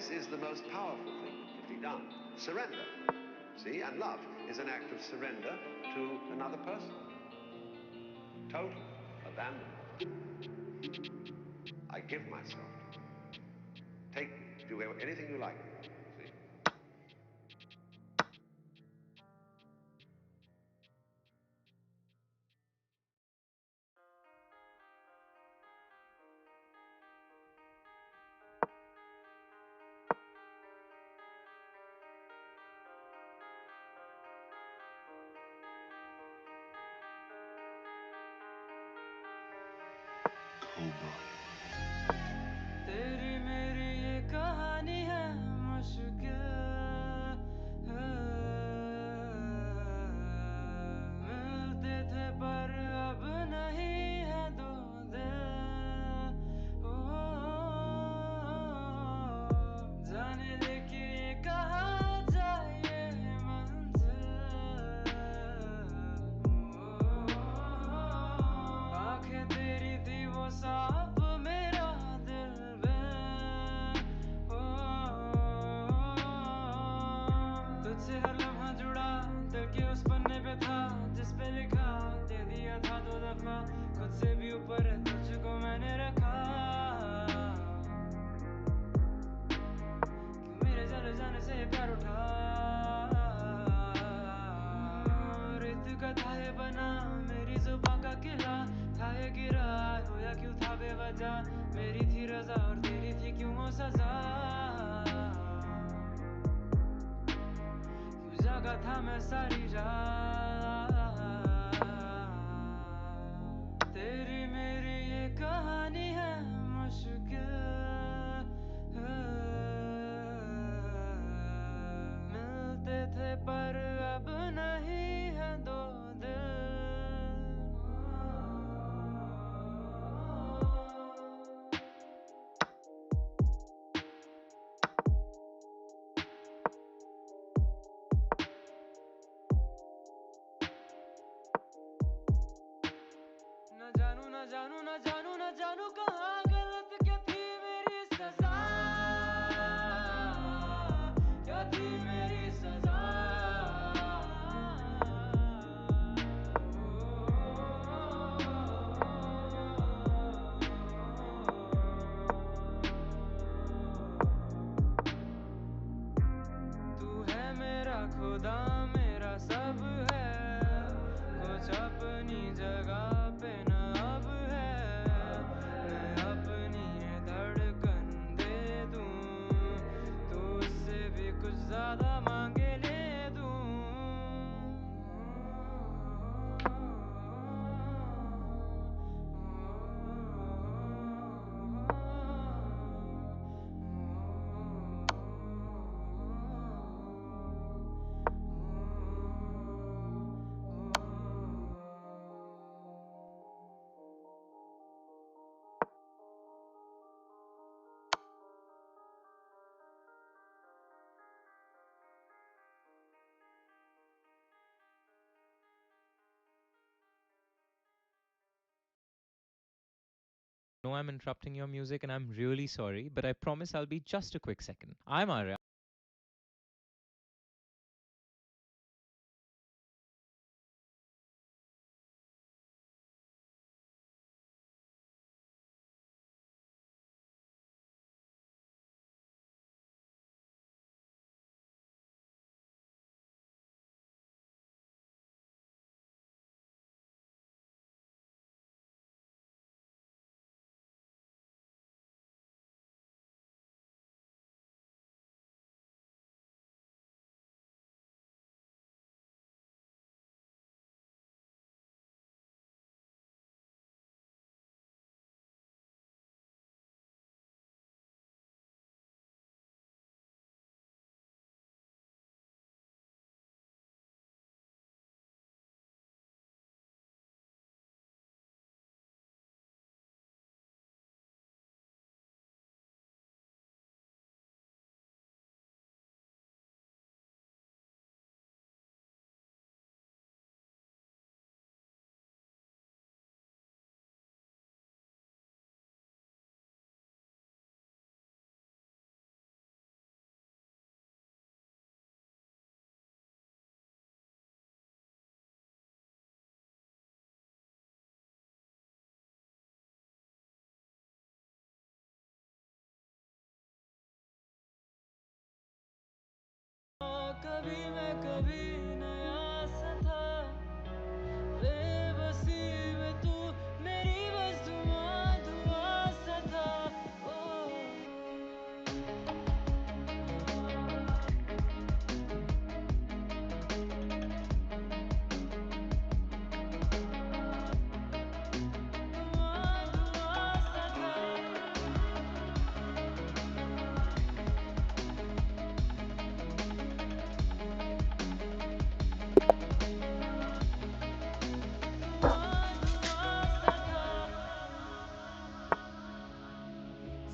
this is the most powerful thing that can be done. Surrender. See, and love is an act of surrender to another person. Total abandonment. I give myself to you. Take me, do anything you like. See? तेरी मेरी ये कहानी है मुश्किल है। मिलते थे पर अब नहीं है दो दिल। ओ, जाने लेके ये कहाँ जाए ये मंजिल। आंखें तेरी थी वो सांप मेरा दिल में। तुझसे हर लम्हा जुड़ा दिल के उस पन्ने पे था जिस पे लिखा दे दिया था 2 दफा। खुद से भी ऊपर तुझको मैंने रखा। क्यों मेरे चले जाने से प्यार उठा। रेत का था ये बना मेरी जुबां का किला। था ये गिरा रोया क्यों था बेवजह। मेरी थी रजा और तेरी थी क्यों वो सजा। क्यों जागा था मैं सारी रात। तेरी मेरी ये कहानी है मुश्किल है। मिलते थे पर अब नहीं है दो दिल। न जानू न जानू न जानू न जानू कहाँ गलत क्या थी मेरी सजा। क्या थी मेरी सजा। तू है मेरा खुदा मेरा सब है। कुछ अपनी जगह पे न अब है। मैं अपनी ये धड़कन दे दूं तो उससे भी कुछ ज्यादा मांगे ले दूं। No, I'm interrupting your music and I'm really sorry, but I promise I'll be just a quick second. I'm Arya. कभी मैं कभी नया सा था बेबसी में तू मेरी बस धुआं धुआं सा था ओ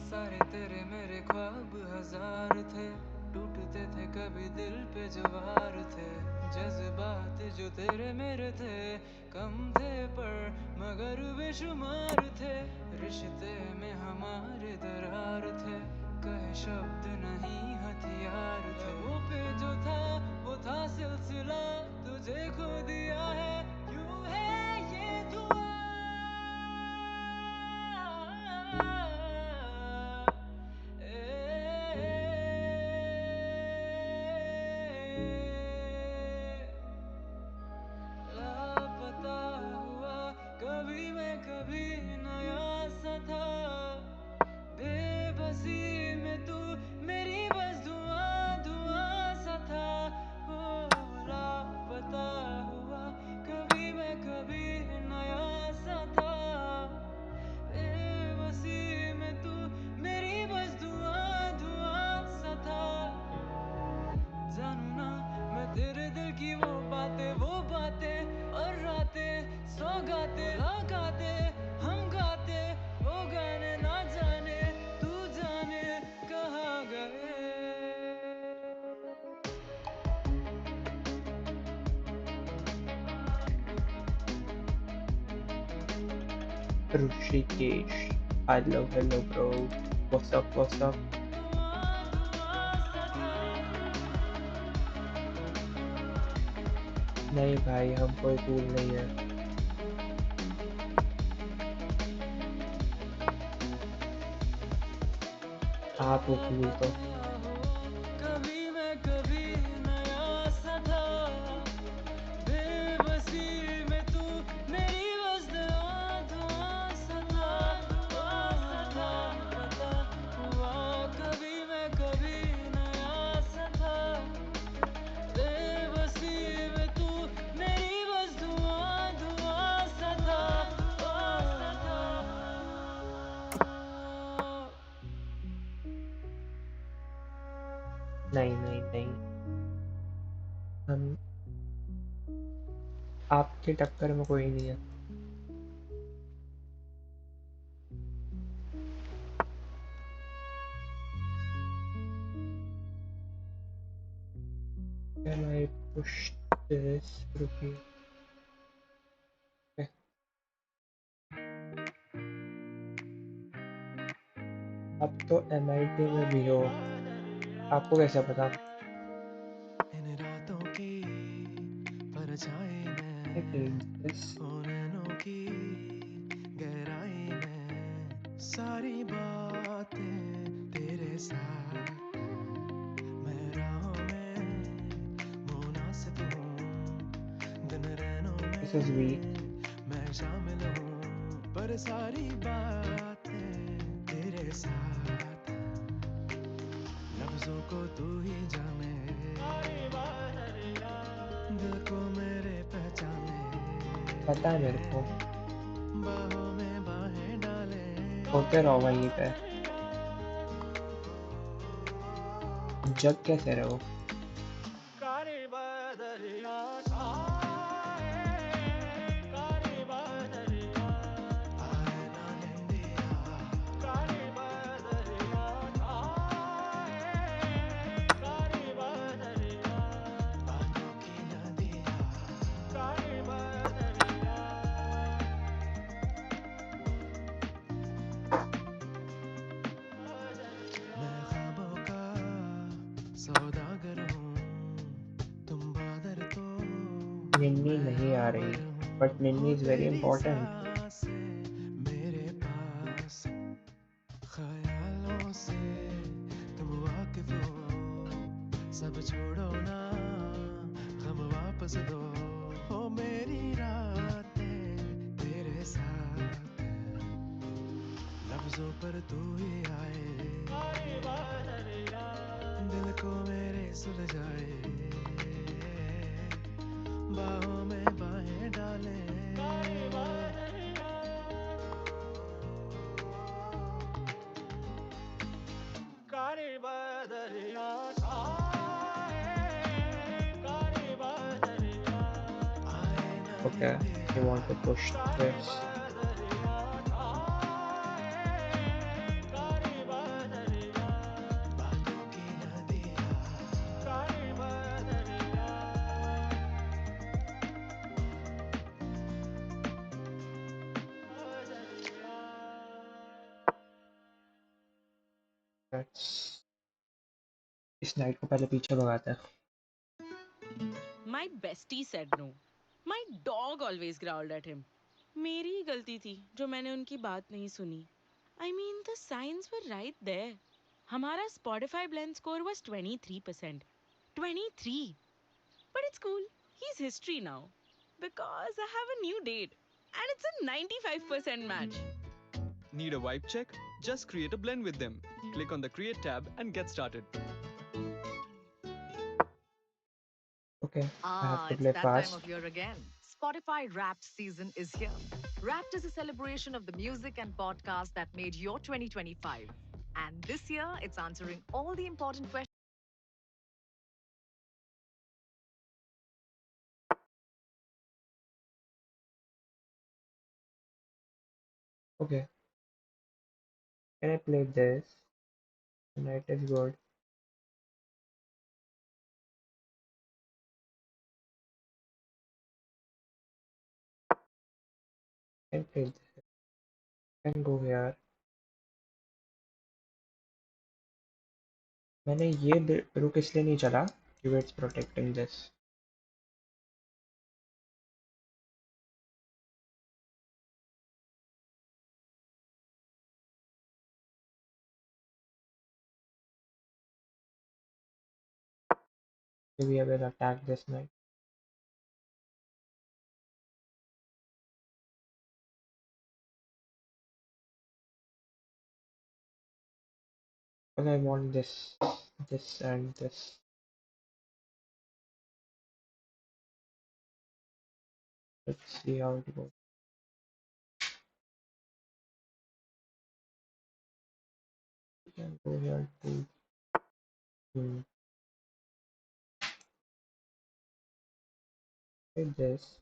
सारे तेरे मेरे ख्वाब हजार थे टूटते थे कभी दिल पे जो वार थे जज्बात जो तेरे मेरे थे कम थे पर मगर बेशुमार थे रिश्ते में हमारे दरार थे कहे शब्द नहीं हथियार थे वो पे जो था वो था सिलसिला तुझे खो दिया है यूं है ये दुआ लापता हुआ कभी मैं कभी नया सा था बेबसी में तू मेरी बस धुआं धुआं सा था ओ लापता हुआ कभी मैं कभी नया सा था बेबसी में तू मेरी बस धुआं धुआं सा था जानू ना मैं तेरे दिल की वो बातें और रातें सौगाते लगाते हम गाते वो गाने ना जाने तू जाने कहाँ गए Rishikesh. Hello, hello, bro. What's up, what's up? नहीं भाई, हम कोई कूल नहीं है। आप हो कूल तो। कभी मैं कभी नया सा था बेबसी में तू मेरी बस धुआं धुआं सा था पता हुआ कभी मैं कभी नया सा था बेबसी में तू मेरी बस धुआं धुआं सा था नहीं नहीं नहीं, हम आपके टक्कर में कोई नहीं है। Can I push this? रुकिए। Okay. अब तो MIT में भी हो, आपको कैसे पता? इन रातों की परछाई What में is this? नैनों की गहराई में सारी बातें तेरे साथ मैं राहों में मुनासिब हूँ दिन रैनों This is weak. में मैं शामिल हूँ पर सारी बातें तेरे साथ लफ्जों को तू ही जाने दिल को मेरे पहचाने पता है मेरे को। बाहों में बाहें डाले होते रहो वहीं पे। जग कैसे रहो? सौदागर हूँ तुम बादर तो निन्नी नहीं आ रही, but निन्नी is very important. मेरे पास ख्यालों से तुम वाकिफ हो सब छोड़ो ना सांस दो हो मेरी रातें तेरे साथ लफ्जों पर तू ही आए दिल को मेरे सुलझाए बाहों में बाहें डाले कारे बदरिया कारे बदरिया आए नहीं Okay, you want to push this. कारे बदरिया बातों की नदियाँ कारे बदरिया Let's इस नाइट को पहले पीछे भगाते हैं. My bestie said no. My dog always growled at him. मेरी ही गलती थी जो मैंने उनकी बात नहीं सुनी. I mean, the signs were right there. हमारा Spotify blend score was 23%. 23! But it's cool. He's history now. Because I have a new date. And it's a 95% match. Need a vibe check? Just create a blend with them. Click on the Create tab and get started. Okay, I have to It's play that time fast. of year again. Spotify Wrapped season is here. Wrapped is a celebration of the music and podcast that made your 2025. And this year, it's answering all the important questions. Okay, can I play this? The night is good. Can play this. Can go here. मैंने ये रुक इसलिए नहीं चला कि it's protecting this. Maybe I will attack this night. But I want this, this and this. Let's see how it goes. We can go here too. Like this.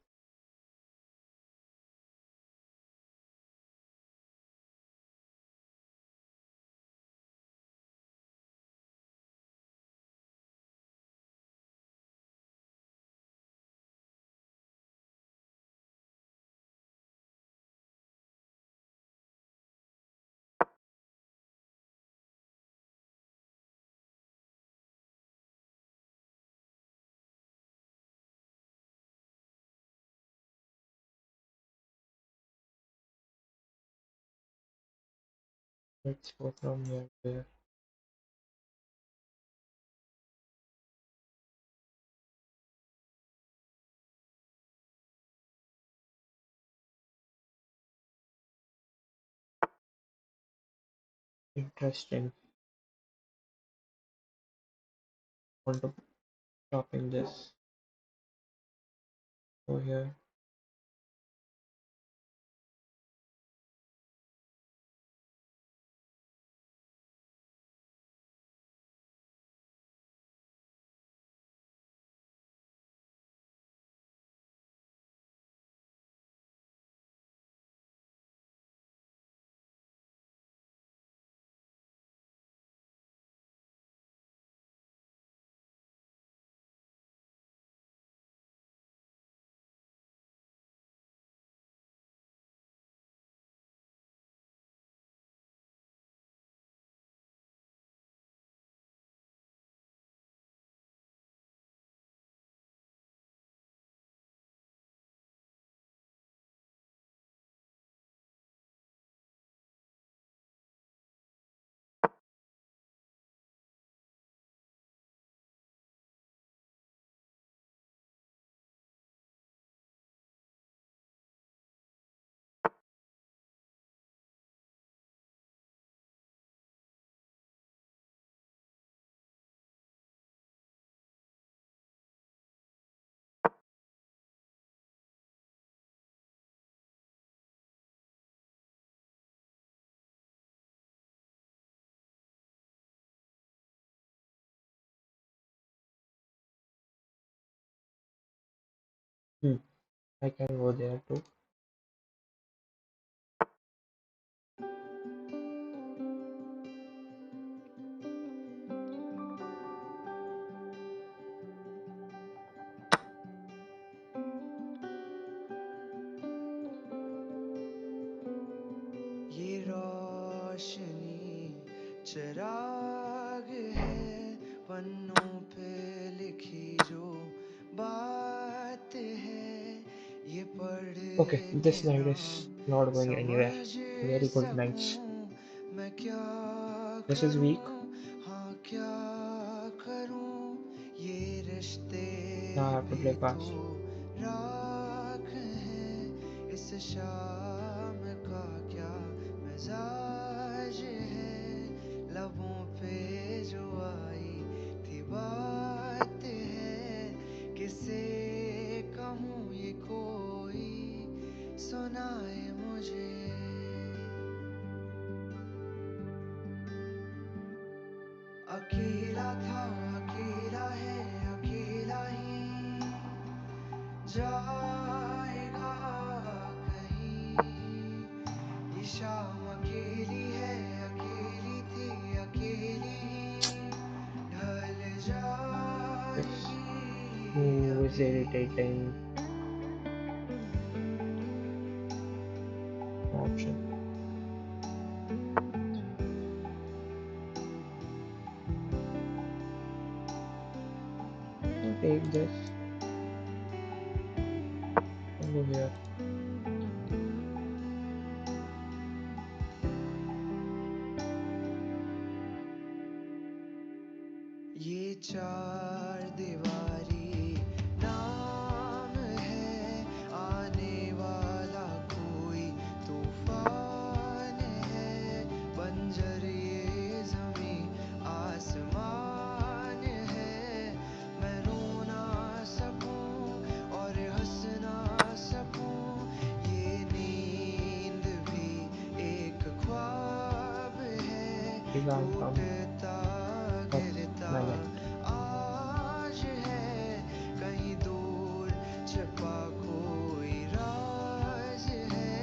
Let's go from here to here. Interesting. Want to shopping this. Go here. I can go there too. ये रोशनी चिराग है पन्नों पे लिखी जो बात है ये पढ़ Okay, this के night ना is not going anywhere. समझ Very good nights. सकूं मैं क्या This is weak. करूं हाँ क्या करूं ये रिश्ते Now I have to भी play तो fast. राख हैं इस शाम का क्या मिजाज है लबों पे जो आई थी बात है किसे कहूँ ये कोई सुनाए मुझे अकेला था अकेला है अकेला ही जाएगा कहीं ये शाम अकेली है अकेली थी अकेली ही ढल This जाएगी move is अभी irritating. No option. I'll take this. I'll go here. ये चार दीवारी नाम है आने वाला कोई तूफान है बंजर ये ज़मीं आसमान है मैं रो ना सकूं और हंस ना सकूं ये नींद भी एक ख्वाब है Big outcome टूटता of गिरता my night. आज है कहीं दूर छिपा कोई राज है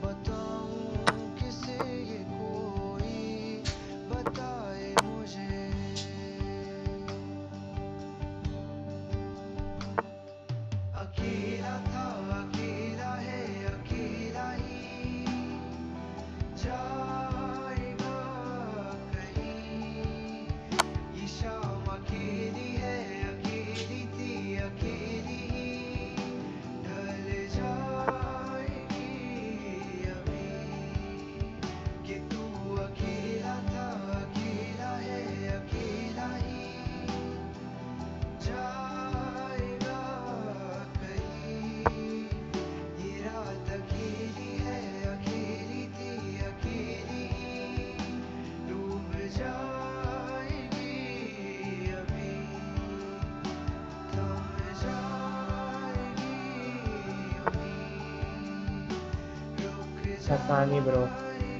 बताऊं किसे ये कोई बताए मुझे अकेला था अकेला है अकेला ही जाएगा कहीं ये शाम अकेली है अकेली थी अकेली ही ढल जाएगी अभी कि तू अकेला था अकेला है अकेला ही जाएगा कहीं ये रात अकेली है अकेली थी अकेली ही डूब जाएगी अभी थम जाएगी अभी रुक पता नहीं bro.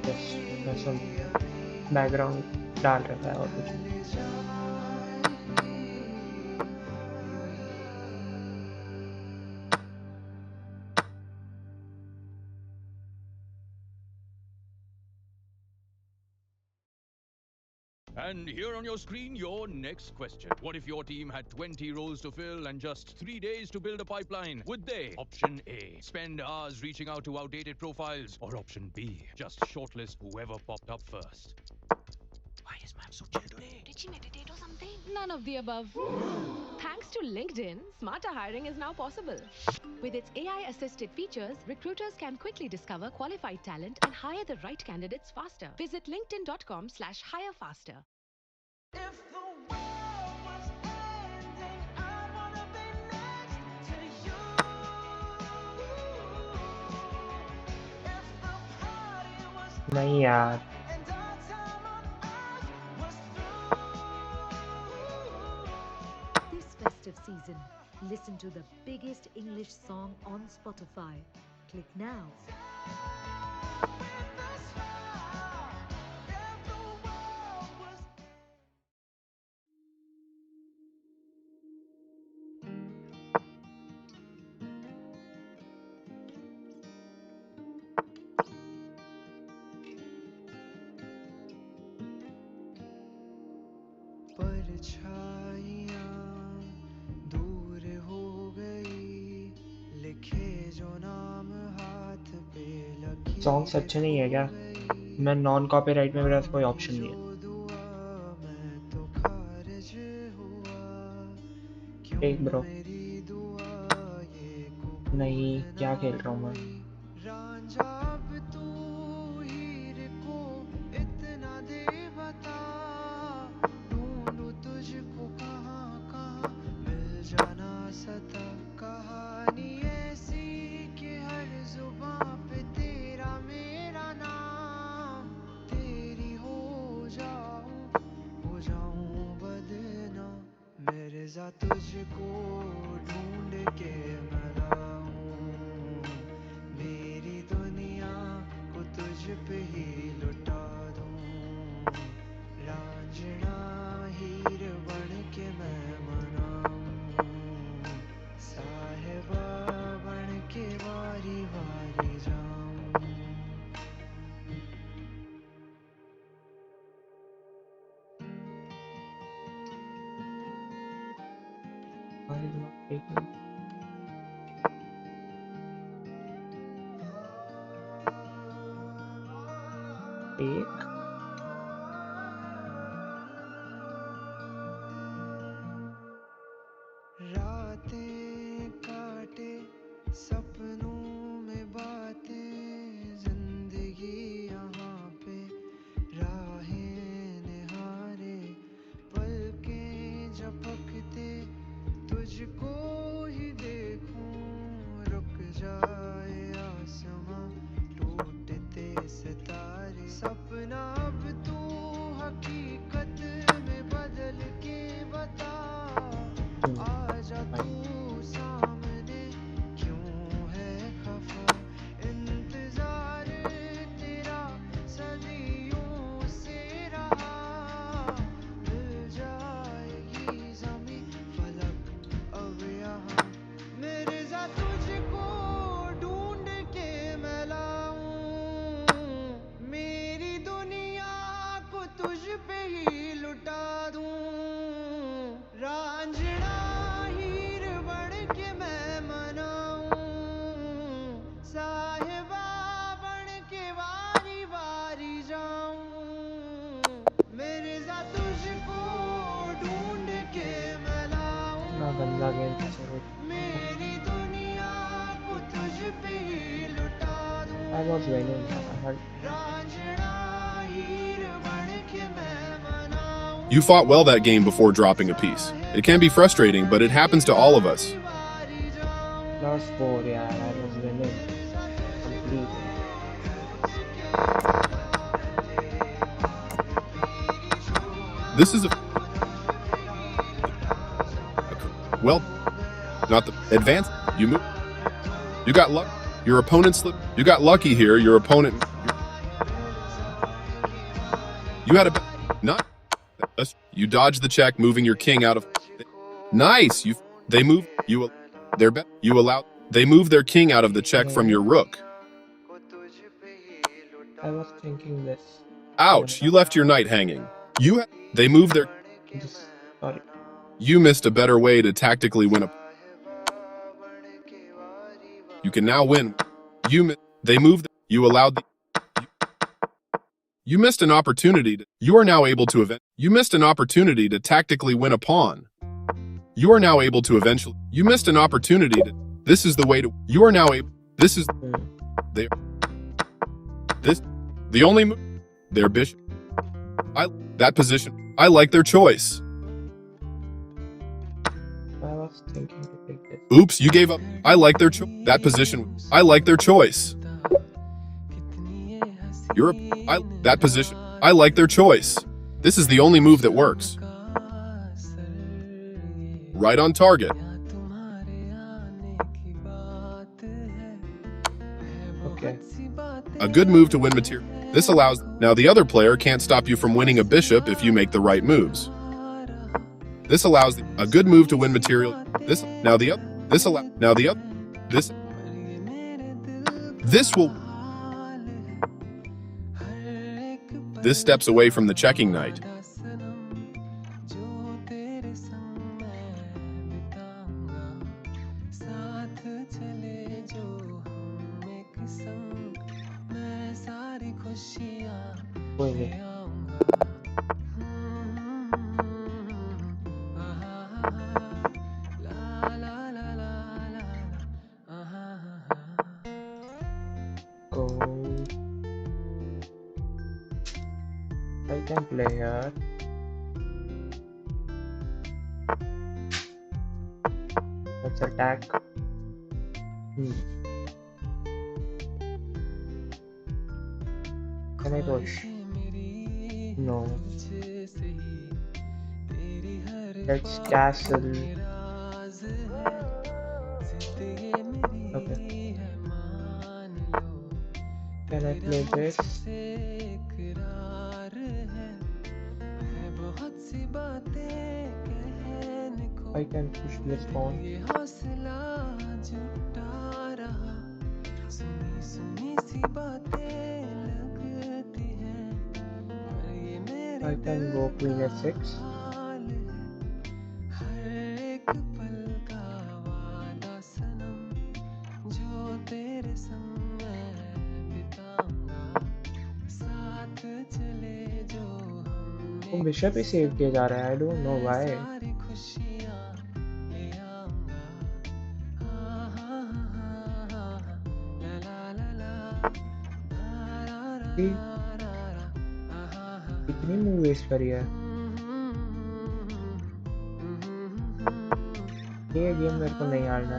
Just जाएगी मैं सुन अभी background डाल रखा है और कुछ नहीं. ढल जाएगी And here on your screen, your next question. What if your team had 20 roles to fill and just 3 days to build a pipeline? Would they? Option A, spend hours reaching out to outdated profiles. Or option B, just shortlist whoever popped up first. Why is ma'am so chill today? Did she meditate or something? None of the above. Thanks to LinkedIn, smarter hiring is now possible. With its AI-assisted features, recruiters can quickly discover qualified talent and hire the right candidates faster. Visit linkedin.com/hire faster. If the world was ending, I wanna be next to you. If the party was नहीं यार. and our time on earth was through. This festive season, listen to the biggest English song on Spotify. Click now. With a smile, if the world was परछाइयाँ दूर हो गई, लिखे जो नाम हाथ पे लकीर सॉन्ग्स अच्छे नहीं है क्या? मैं नॉन कॉपीराइट में मेरा कोई ऑप्शन नहीं है। दुआ मैं तो खारिज हुआ, क्यों एक ब्रो मेरी दुआ ये नहीं, कबूल क्या ना खेल रहा हूँ मैं? हुई। रांझा अब तू हीर को इतना दे बता, ढूंढूं तुझको कहाँ कहाँ मिल जाना सता। कहानी ऐसी कि हर जुबां पे तेरा मेरा नाम, तेरी हो जाऊं बदनाम। मिर्जा तुझको ढूंढ के मैं लाऊं, मेरी दुनिया को तुझ पे ही लुटा दूं। रांझना हीर बन के मैं मनाऊं, साहिबा बन के वारी वारी जाऊं। हमारे दिमाग ठीक नहीं। एक रातें काटे सपनों में बातें, जिंदगी यहाँ पे राहें निहारे, पलकें झपकते तुझको ही देखूं, रुक जाए आसमां टूटते सितारे। सपना अब तू हकीकत में बदल के बता, आजा तू सामने क्यों है खफा। इंतजार तेरा सदियों से रहा, मिल जाएगी ज़मीं फलक अब यहाँ। मिर्ज़ा तुझको ढूंढ के मैं लाऊं, मेरी दुनिया को तुझ पे ही लुटा दूं। रांझना हीर बन के मैं मनाऊं, साहिबा बन के वारी वारी जाऊं। मिर्ज़ा तुझको ढूंढ के मैं लाऊं, इतना गंदा गेम कैसे हो? मेरी दुनिया को तुझ पे ही लुटा दूं। I was winning. I had Raanjhanaa हीर बन के मैं मनाऊं, You fought well that game before dropping a piece. It can be frustrating, but it happens to all of us. +4. Yeah, I was winning. Complete. This is a well, not the advance. You move. You got luck. Your opponent slipped. You got lucky here. Your opponent. You had a not. You dodged the check, moving your king out of. Nice. They move. Their bet. You allowed. They move their king out of the check from your rook. I was thinking this. Ouch! You left your knight hanging. They move their. Sorry. You missed a better way to tactically win a. You can now win. They moved. You allowed the. You missed an opportunity. You are now able to event. You missed an opportunity to tactically win a pawn. You are now able to eventually. You missed an opportunity to. This is the way to. You are now able. This is. They. This. The only move. Their bishop. That position. I like their choice. I was thinking to take this. Oops, you gave up. I like their that position. I like their choice. That position. I like their choice. This is the only move that works. Right on target. Okay. A good move to win material. This allows. Now the other player can't stop you from winning a bishop if you make the right moves. This allows a good move to win material. This now the other. This allow. Now the other. This. This will. This steps away from the checking knight. खुशियाँ कोई ले नहीं। आऊंगा ला ला ला ला ला Go. I can play here. Let's attack. Can I push? No. Let's castle. Okay. Can I play this? I can push this pawn. I can go queen f6. वो bishop ही save किया जा रहा है. I don't know why. कितनी move waste करी है. ये game मेरे को नहीं हारना.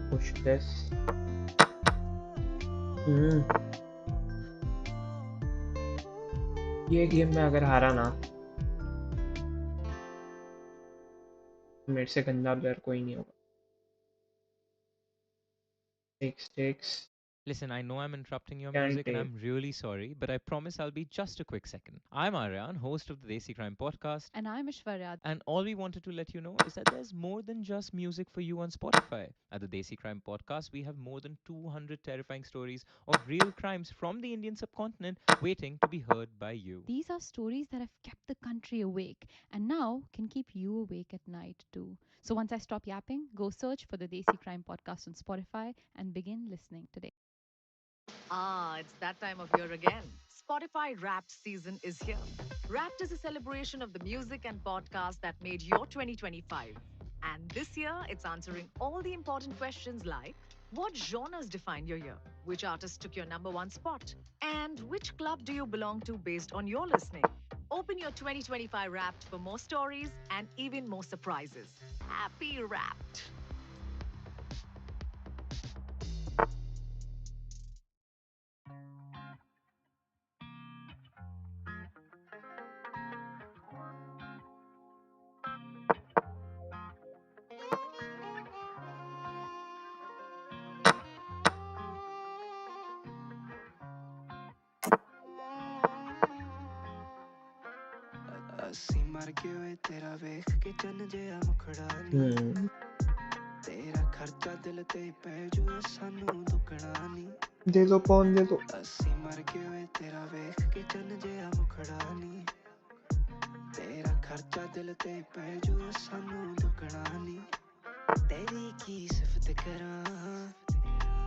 Push this. ये गेम में अगर हारा ना, मेरे से गंदा प्लेयर कोई नहीं होगा. Takes. Listen, I know I'm interrupting your Can't music and take. I'm really sorry, but I promise I'll be just a quick second. I'm Aryan, host of the Desi Crime Podcast. And I'm Ishwarya. And all we wanted to let you know is that there's more than just music for you on Spotify. At the Desi Crime Podcast, we have more than 200 terrifying stories of real crimes from the Indian subcontinent waiting to be heard by you. These are stories that have kept the country awake and now can keep you awake at night too. So once I stop yapping, go search for the Desi Crime Podcast on Spotify and begin listening today. It's that time of year again. Spotify Wrapped season is here. Wrapped is a celebration of the music and podcasts that made your 2025. And this year, it's answering all the important questions like what genres define your year? Which artist took your #1 spot? And which club do you belong to based on your listening? Open your 2025 Wrapped for more stories and even more surprises. Happy Wrapped! ਅਸੀਂ ਮਰ ਗਏ ਓਏ ਤੇਰਾ ਵੇਖ ਕੇ ਚੰਨ ਜਿਹਾ ਮੁਖੜਾ ਨੀ ਤੇਰਾ ਖਰਚਾ ਦਿਲ ਤੇ ਪੈ ਜੂ ਸਾਨੂੰ ਦੁੱਗਣਾ ਨੀ दे दो pawn दे दो. ਅਸੀਂ ਮਰ ਗਏ ਓਏ ਤੇਰਾ ਵੇਖ ਕੇ ਚੰਨ ਜਿਹਾ ਮੁਖੜਾ ਨੀ ਤੇਰਾ ਖਰਚਾ ਦਿਲ ਤੇ ਪੈ ਜੂ ਸਾਨੂੰ ਦੁੱਗਣਾ ਨੀ ਤੇਰੀ ਕੀ ਸਿਫਤ ਕਰਾਂ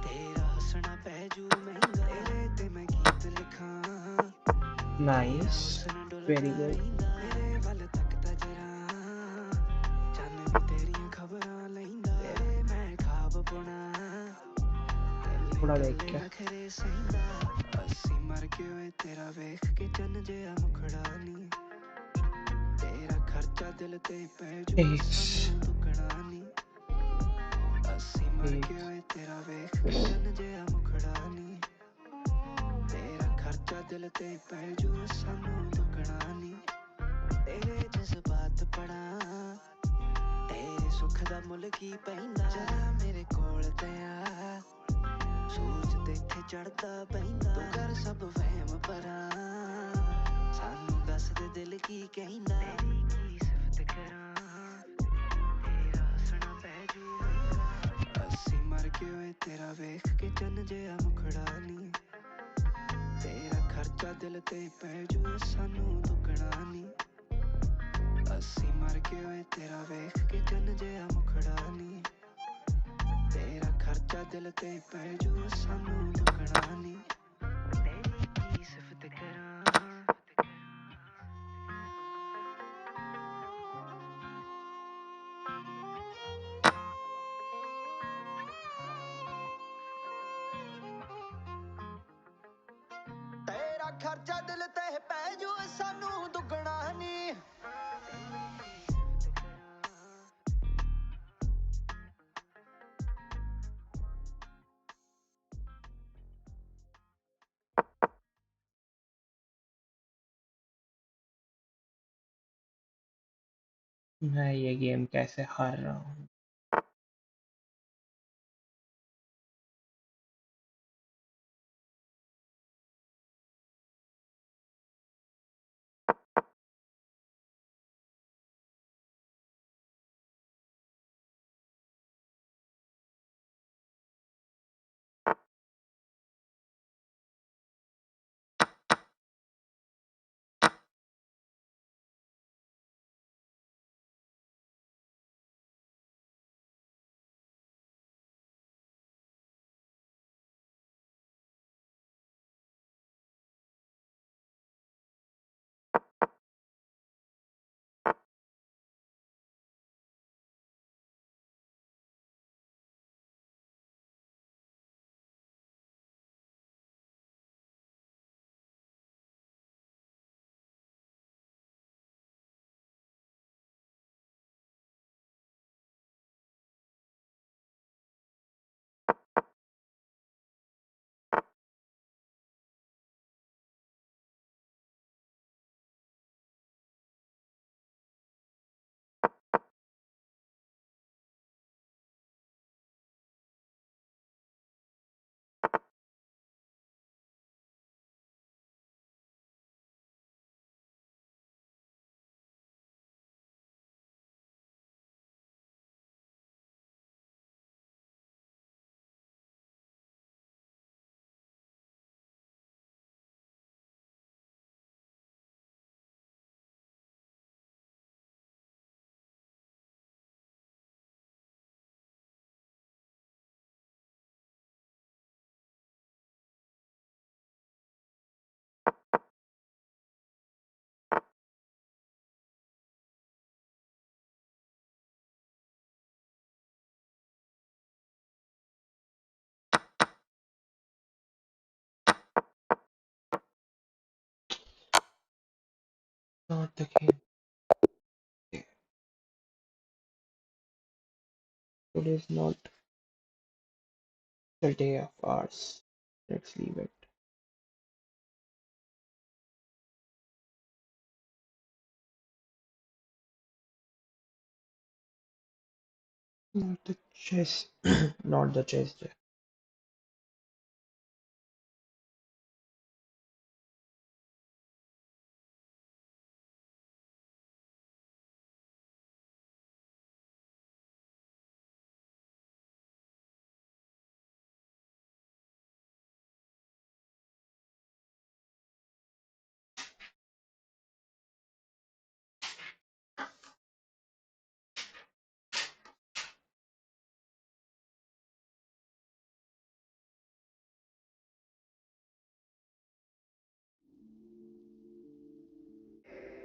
ਤੇਰਾ ਹੱਸਣਾ ਪੈ ਜੂ ਮਹਿੰਗਾ ਤੇਰੇ ਤੇ ਮੈਂ ਗੀਤ ਲਿਖਾਂ Nice. Very good. थोड़ा देख के. ਅਸੀਂ ਮਰ ਗਏ ਓਏ ਤੇਰਾ ਵੇਖ ਕੇ ਚੰਨ ਜਿਹਾ ਮੁਖੜਾ ਨੀ ਤੇਰਾ ਖਰਚਾ ਦਿਲ ਤੇ ਪੈ ਜੂ ਸਾਨੂੰ ਦੁੱਗਣਾ ਨੀ ਅਸੀਂ ਮਰ ਗਏ ਓਏ ਤੇਰਾ ਵੇਖ ਕੇ ਚੰਨ ਜਿਹਾ ਮੁਖੜਾ ਨੀ ਤੇਰਾ ਖਰਚਾ ਦਿਲ ਤੇ ਪੈ ਜੂ ਸਾਨੂੰ ਦੁੱਗਣਾ ਨੀ ਤੇਰੇ ਜਜ਼ਬਾਤ ਪੜਾ ਤੇਰੇ ਸੁੱਖ ਦਾ ਮੁੱਲ ਕੀ ਪੈਂਦਾ ਜਰਾ ਮੇਰੇ ਕੋਲ ਤੇ ਆ ਸੂਰਜ ਦੇਖੇ ਚੜਦਾ ਪੈਂਦਾ ਤੂੰ ਕਰ ਸਭ ਵਹਿਮ ਪਰਾਂ ਸਾਨੂੰ ਦੱਸ ਦੇ ਦਿਲ ਕੀ ਕਹਿੰਦਾ ਤੇਰੀ ਕੀ ਸਿਫਤ ਕਰਾਂ ਤੇਰਾ ਹੱਸਣਾ ਪੈ ਜੂ ਅਸੀਂ ਮਰ ਗਏ ਓਏ ਤੇਰਾ ਵੇਖ ਕੇ ਚੰਨ ਜਿਹਾ ਮੁਖੜਾ ਨੀ ਤੇਰਾ ਖਰਚਾ ਦਿਲ ਤੇ ਪੈ ਜੂ ਸਾਨੂੰ ਦੁੱਗਣਾ ਨੀ चुके वे तेरा वेख के चन जिया मुखड़ा नी तेरा खर्चा दिल ते पै जो सानू दुखड़ा नी तेरी की सिफत करा तेरा खर्चा दिल ते पै जो सानू दुगना नी मैं ये गेम कैसे हार रहा हूँ? Not the game. Today is not the day of ours. Let's leave it. Not the chess. Not the chess.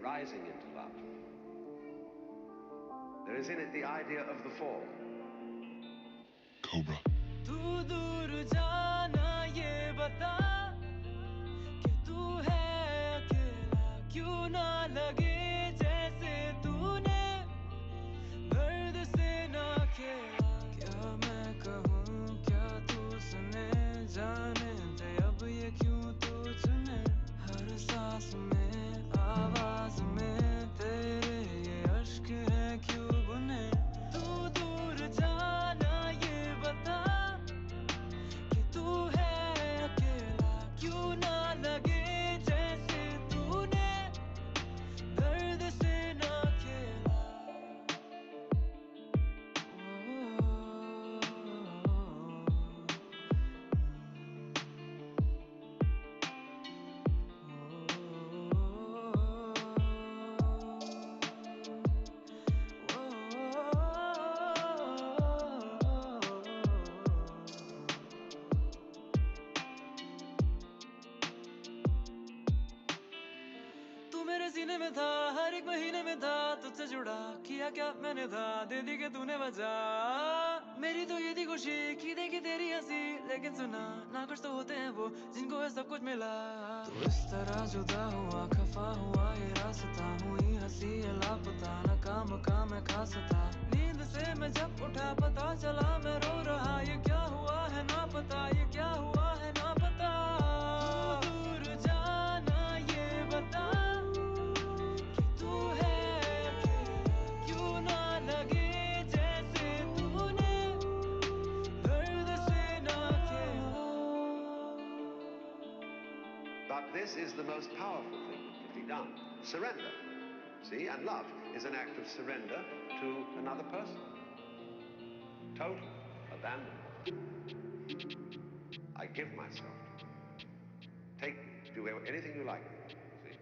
Rising into love. There is in it the idea of the fall. Cobra. तू दूर जाना ये बता कि तू है अकेला क्यों ना लगे जैसे तूने दर्द से ना खेला क्या मैं कहूँ क्या तू सुने जाने दे अब ये क्यों तू चुने हर सांस में आवाज में तेरे ये अश्क है क्यों बुने तू दूर जाना ये बता कि तू सीने में था, हर एक महीने में था, तुझसे जुड़ा किया क्या मैंने था, दे दी के तूने वजह, मेरी तो ये थी खुशी कि देखी तेरी हंसी, लेकिन सुना ना कुछ तो होते हैं वो जिनको है सब कुछ मिला। तो इस तरह जुदा हुआ, खफा हुआ ये रास्ता, हुई हंसी ये लापता, न काम का मैं खास था, नींद से मैं जब उठा पता चला मैं रो रहा, ये क्या हुआ है ना पता, ये क्या हुआ है ना पता, तू दूर जाना ये बता कि तू है अकेला, क्यों ना लगे जैसे तूने दर्द से ना खेला। But this is the most powerful thing that can be done. Surrender. See, and love is an act of surrender to another person. Total abandonment. I give myself. Take me, do anything you like. See?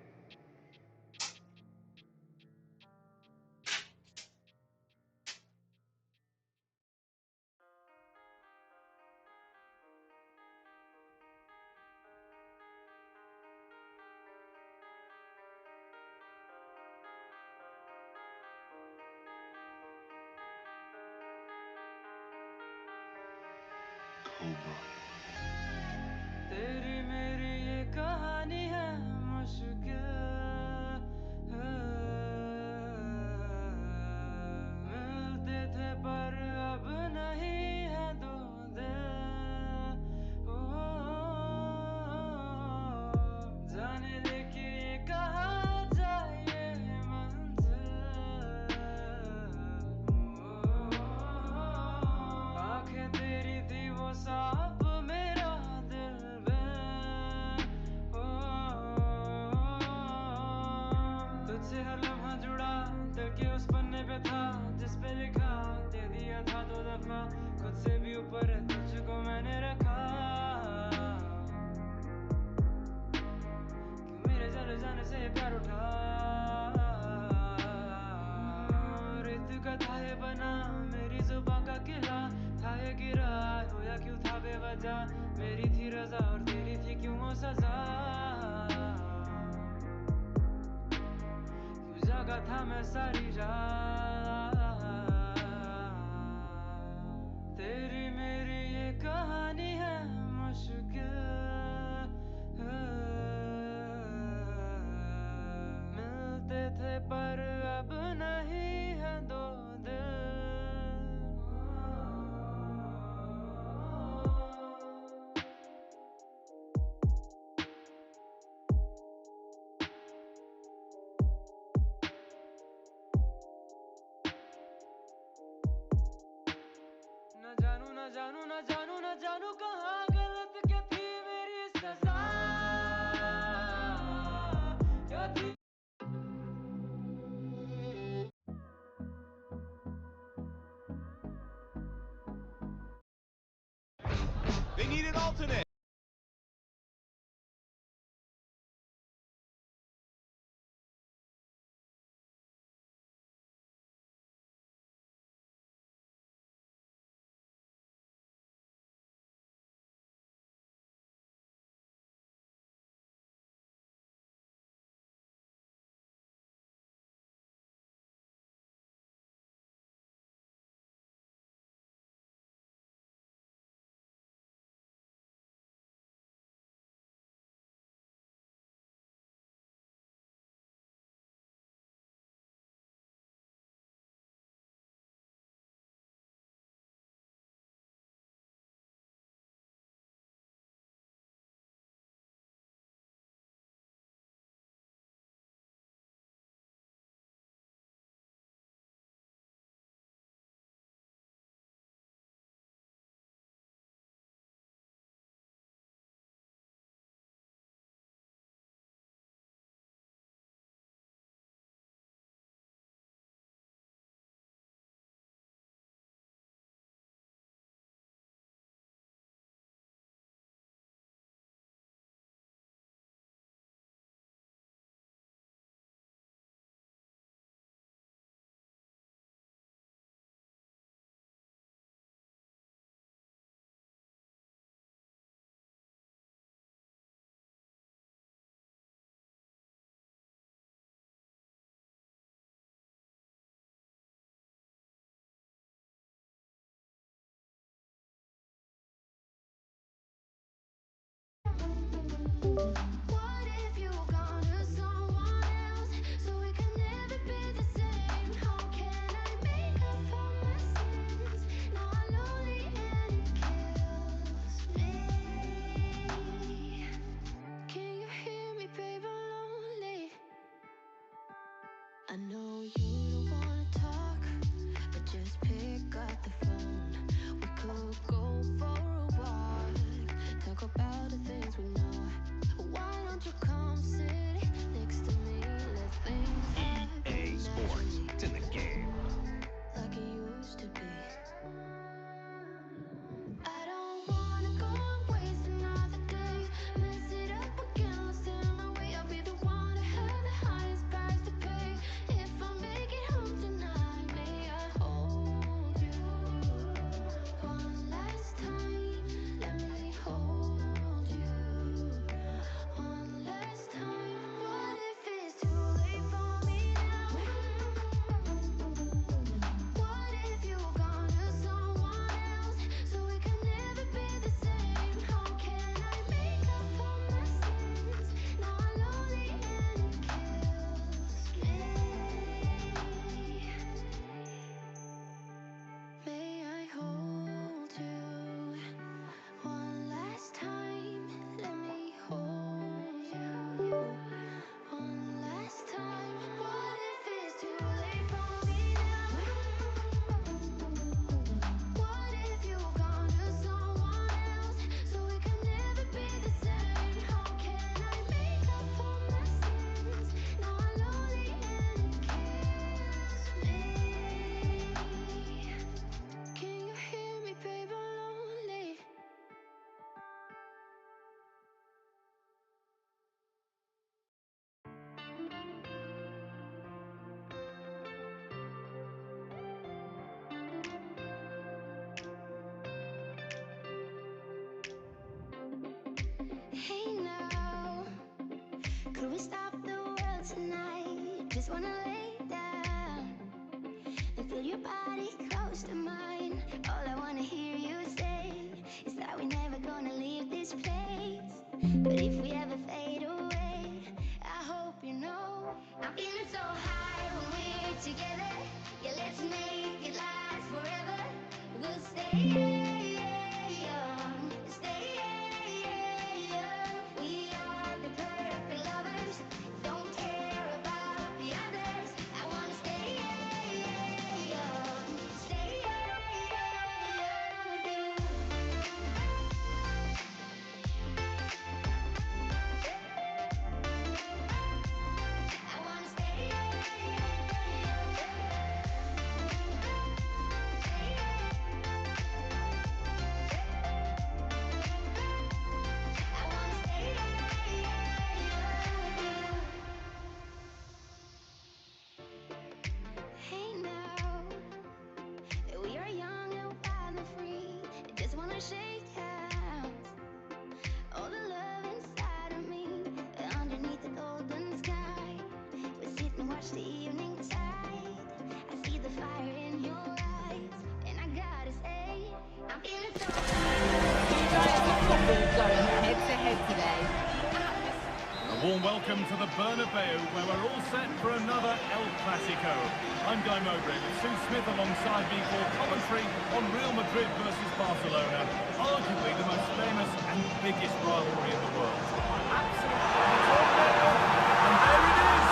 तेरी मेरी ये कहानी है मुश्किल है, मिलते थे पर अब नहीं है दो दिल, ओ, जाने दे कि ये कहाँ जाए ये मंजिल, आंखें तेरी थी वो सांप मेरा दिल में, तुझसे हर लम्हा जुड़ा दिल के उस पन्ने पे था जिस पे लिखा दे दिया था 2 दफा, खुद से भी ऊपर तुझको मैंने रखा, कि मेरे चले जाने से प्यार उठा, रित का था ये बना मेरी जुबां का किला, था ये गिरा रोया क्यों था बेवजह, मेरी थी रजा और तेरी थी क्यों वो सजा, क्यों जागा था मैं सारी रात, तेरी मेरी ये कहानी है मुश्किल है, मिलते थे पर अब नहीं है दो दिल। न जानू न जानू न जानू न जानू कहाँ गलत क्या थी मेरी सजा, क्या थी। They need an alternate. What if you gone to someone else so we can never be the same? How can I make up for my sins? Now I'm lonely and it kills me. Can you hear me, babe? I'm lonely. I know you don't wanna talk, but just pick up the phone. We could go for a walk, talk about the things we know. Why don't you come sit next to me? Let things happen EA Sports. It's in the game. like it used to be. I don't wanna go and waste another day. Mess it up again, lost in my way. I'll be the one to have the highest price to pay. If I make it home tonight, may I hold you one last time? Let me hold you one last time. What if it's too late for me now? What if you gone to someone else so we can never be the same? How can I make up for my sins? Now I'm lonely and it kills me. May I hold you one last time? Let me hold you one last time. What if it's too late for me now? What if you gone to someone else so we can never be the same? How can I make up for my sins? Now I'm lonely and it kills me. Can you hear me, babe? I'm lonely. Hey now, could we stop the world tonight? Just wanna lay down and feel your body close to mine. All I wanna hear you say is that we're never gonna leave this place. But if we ever fade away, I hope you know I'm feeling so high when we're together. Yeah, let's make it last forever. We'll stay young, stay young. We are the perfect lovers. Don't care about the others. I wanna stay young, stay young with you. I wanna stay young. Hey now, we are young and wild and free. I just wanna shake hands. All the love inside of me, underneath the golden sky. We sit and watch the evening tide. I see the fire in your eyes, and I gotta say, I'm feeling so Going head to head today. A warm welcome to the Bernabeu, where we're all set for another El Clasico. I'm Guy Mowbray with Sue Smith alongside me for commentary on Real Madrid versus Barcelona, arguably the most famous and biggest rivalry in the world. Absolutely. And there it is,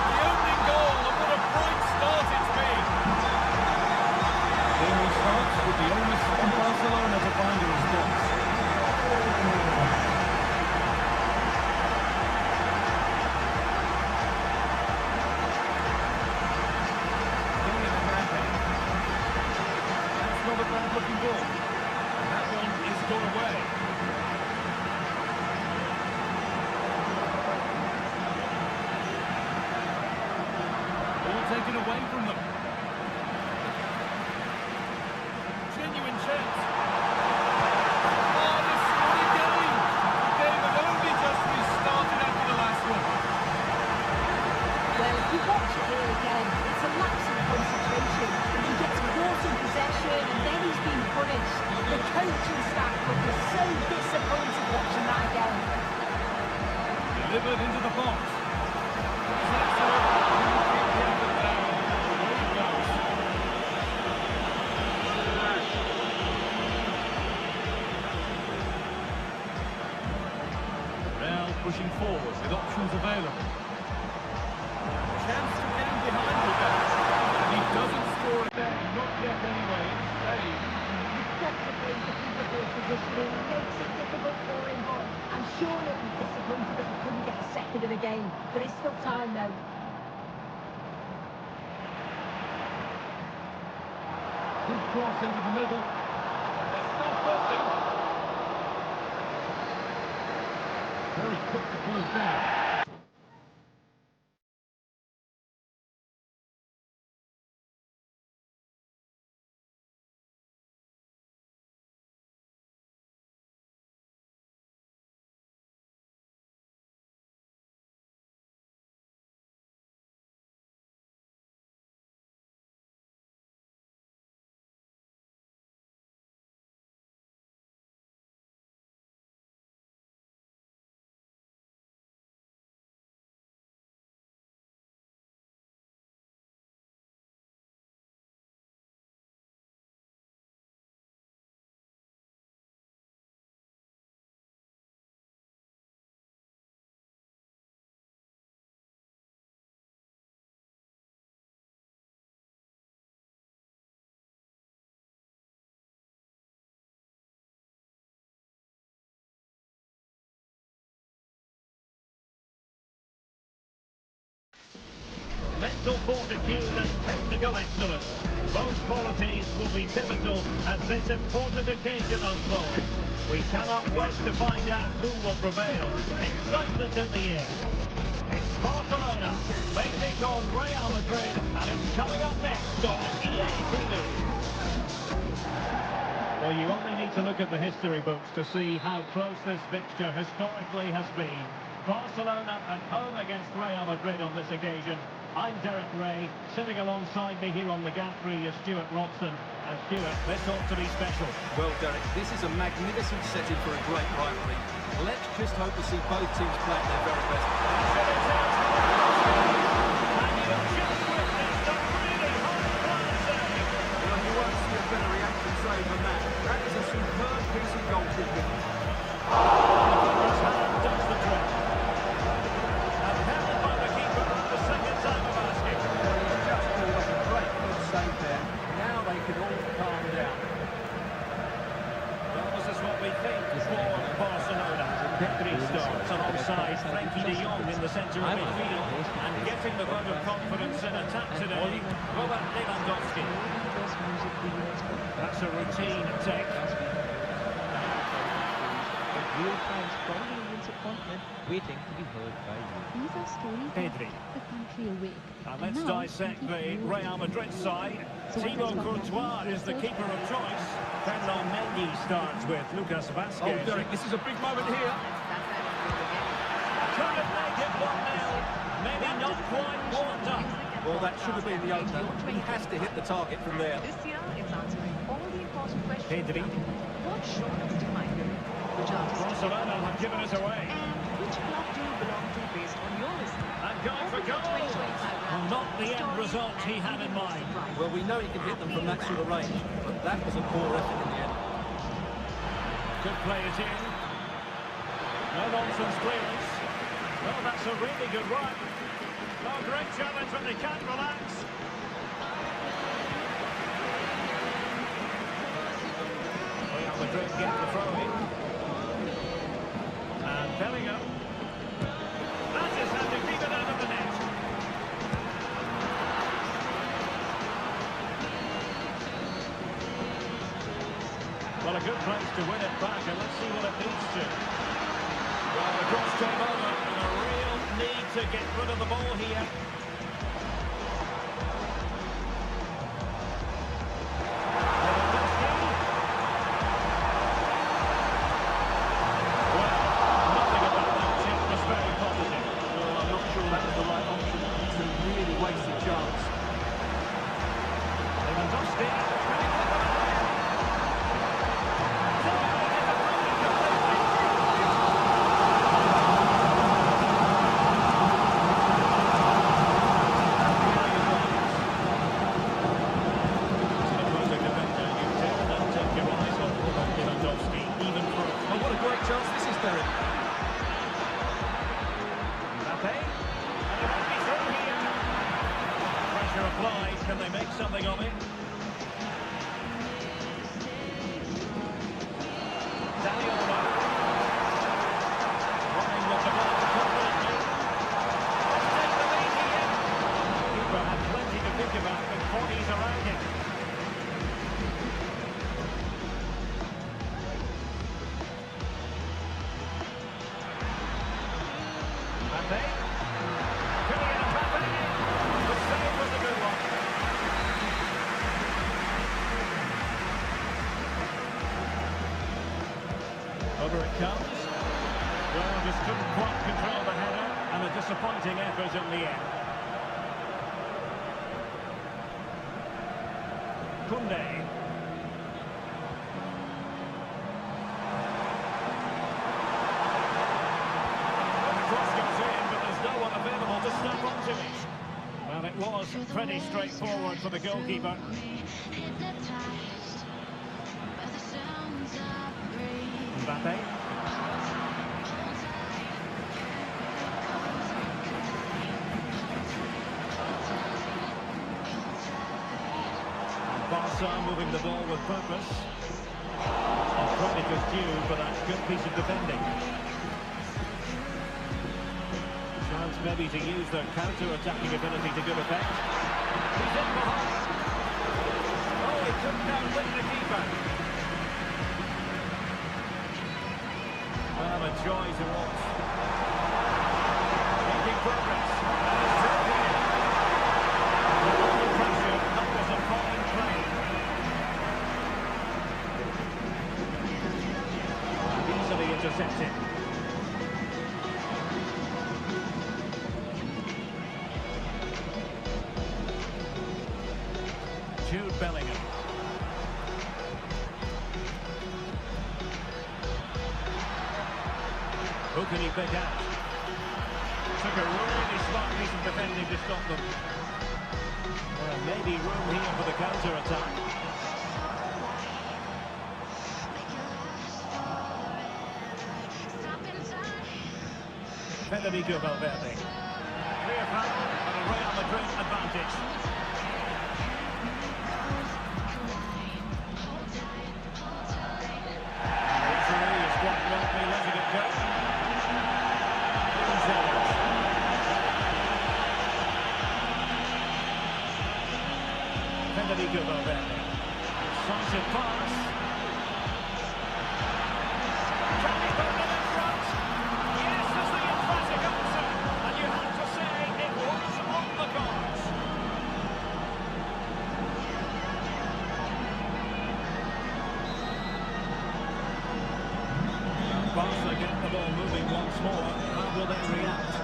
the opening goal, and what a bright start it's been. Here we start with the onus on Barcelona to find a response. That's not a bad looking ball. And that one is gone away. Ball taken away from them. Genuine chance. Oh, this is what again. The game had only just restarted after the last one. Well, if you watch it here again, it's a lapse in concentration. He gets caught in possession and then he's being punished. The coaching staff were just so disappointed watching that again. delivered into the box. Real pushing forward with options available. Chance to get in behind the back. And he doesn't score it there. Not yet anyway. It's saved. Effectively, the Liverpool positioning makes it difficult for him, but I'm sure he'll be disappointed that he couldn't get a second in the game. There is still time, though. Good cross into the middle. There's no person. Very quick to close down. Mental fortitude and technical excellence. Both qualities will be pivotal as this important occasion unfolds. We cannot wait to find out who will prevail. Excitement in the air. It's Barcelona, taking on Real Madrid, and it's coming up next on EA TV. Well, you only need to look at the history books to see how close this fixture historically has been. Barcelona at home against Real Madrid on this occasion. I'm Derayne, sitting alongside me here on the gantry is Stuart Robson. And Stuart, this ought to be special. Well, Derek, this is a magnificent setting for a great rivalry. Let's just hope to see both teams play at their very best. Well, you won't see a better reaction save than that. That is a superb piece of goalkeeping. His hand does the trick. And held by the keeper the second time of asking. Well, he's just pulled off a great good save there. Now they can all calm down. Well, this is what we think for Barcelona. Pedri starts alongside Frankie de Jong in the centre of midfield. And getting the vote of confidence in attack today, Robert Lewandowski. That's a routine take. Real crimes from the Indian subcontinent waiting to be heard by you. These are stories Pedri. that keep the country awake. And let's dissect the Real Madrid side. Thibaut Courtois is the keeper of choice. Fernand Mendy starts with Lucas Vazquez. Oh, Derek, this is a big moment here. Could it make it 1-0? Maybe not quite warmed up. Well, that should have been the opener. He has to hit the target from there. This year, it's answering all the important questions. Pedri. What show must you mind? Which artist? Barcelona have given it away. And which club do you belong to based on your list? And going for goal. Well, not the end result he had in mind. Well, we know he can hit them from that sort of range, but that was a poor effort in the end. Could play it in. No nonsense clearance. Well, that's a really good run. Oh, great challenge when they can't relax. Real Madrid get the throw in. And Bellingham. That is how to keep it out of the net. Well, a good place to win it back, and let's see what it leads to. Well, the cross came over, and a real need to get rid of the ball here. Can they make something of it? Daniel running with the ball confidently. Let's take the lead here. Keeper had plenty to think about with bodies around him. Over it comes. Well, just couldn't quite control the header, and a disappointing effort in the end. Kunde. The cross goes in, but there's no one available to snap onto it. Well, it was pretty straightforward for the goalkeeper. Mbappe. Barca moving the ball with purpose. And credit is due for that good piece of defending. Chance maybe to use their counter-attacking ability to good effect. He's in behind. Oh, he couldn't outwit the keeper. Well, a joy to watch. Making progress. And it's dropping in. Under pressure, that was a fine play. Easily intercepted. Jude Bellingham. Who can he pick out? Took a really smart piece of defending to stop them. Well, maybe room here for the counter-attack. Federico Valverde. Clear foul and a Real Madrid advantage. The referee is quite rightly letting it go. Federico Valverde. Decisive pass. Can he put it in front? Yes, is the emphatic answer. And you have to say it was on the cards. Barca get the ball moving once more. How will they react?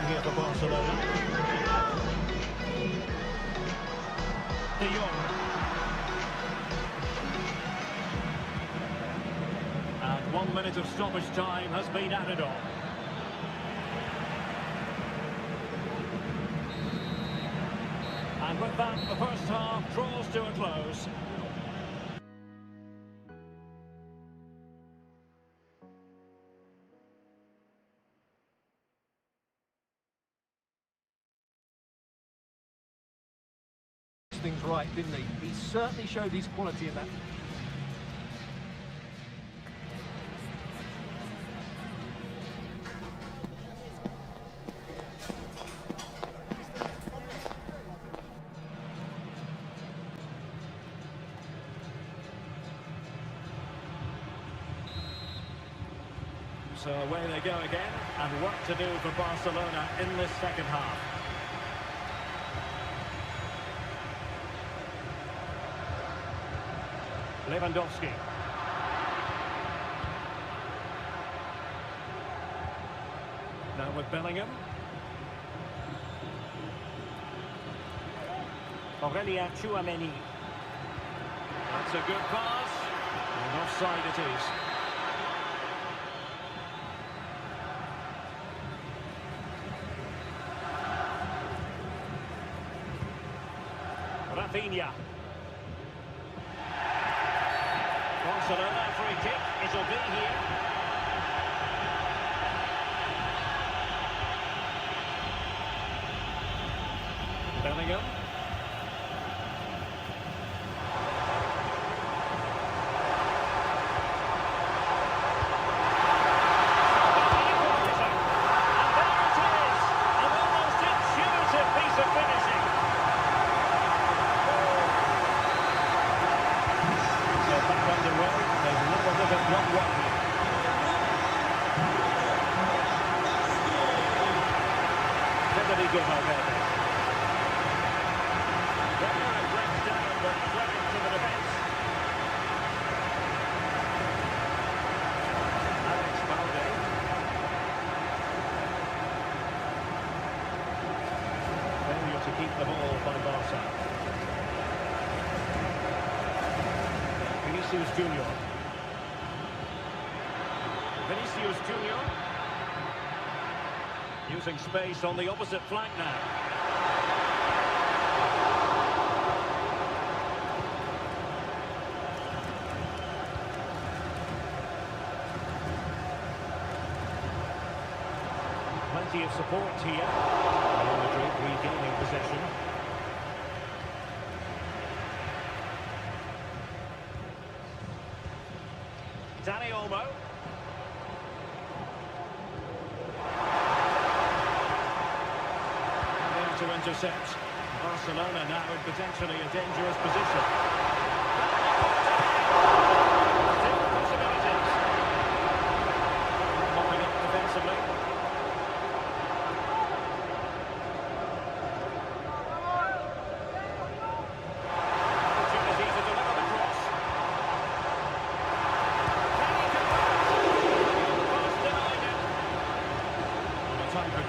Here for Barcelona. De Jong. And 1 minute of stoppage time has been added on. And with that, the first half draws to a close. Things right, didn't he? He certainly showed his quality in that. So away they go again, and work to do for Barcelona in this second half. Lewandowski. Now with Bellingham. Aurelien Tchouameni. That's a good pass. And offside it is. Rafinha. Barcelona free kick. It'll be here. Bellingham. To keep the ball by Barca. Vinicius Junior. Vinicius Junior. Using space on the opposite flank now. Plenty of support here. Real Madrid regaining possession. Dani Olmo. There to intercept. Barcelona now in potentially a dangerous position. Different possibilities. Mopping up defensively.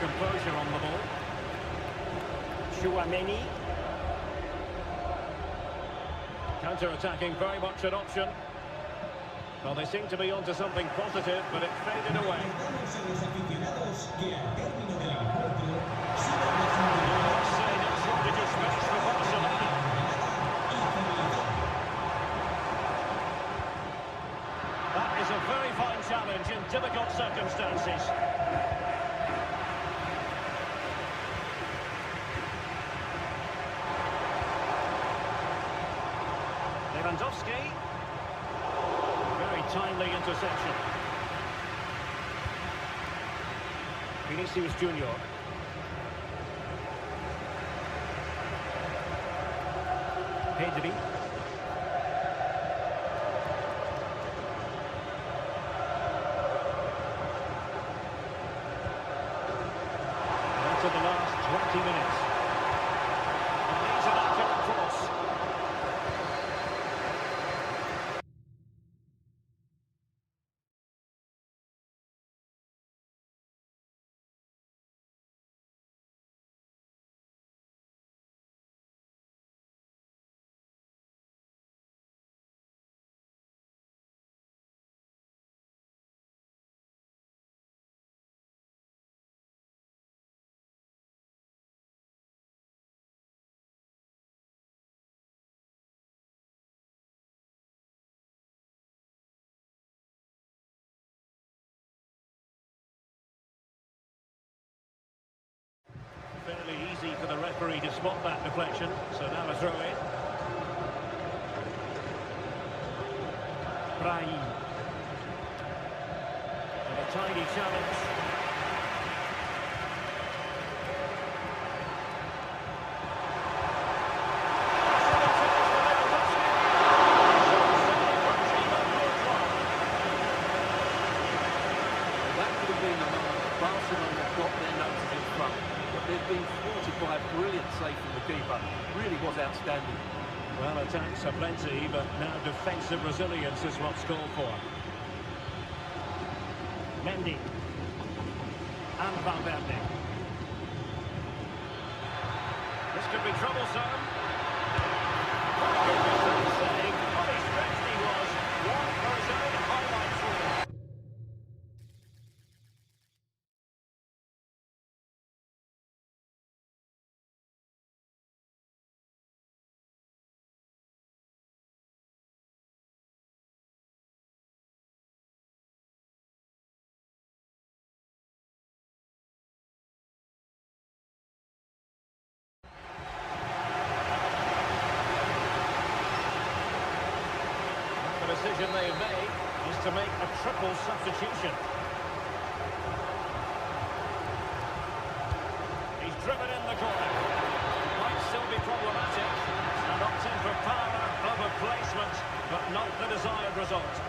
Composure on the ball. Chouameni. Counter-attacking, very much an option. Well, they seem to be onto something positive, but it faded away. Let's say no shortage of space for Barcelona. That is a very fine challenge in difficult circumstances. Lewandowski. Very timely interception. Vinicius Junior. Pedri. Into the last 20 minutes. And these are not going cross. Fairly easy for the referee to spot that deflection, so now a throw in. Brahim. And a tiny challenge. That could have been the moment Barcelona got their noses in front. They've been thwarted by a brilliant save from the keeper. Really was outstanding. Well, attacks are plenty, but now defensive resilience is what's called for. Mendy. And Van Beek. This could be troublesome. decision they've made is to make a triple substitution. He's driven in the corner. Might still be problematic. And opts in for power over placement, but not the desired result.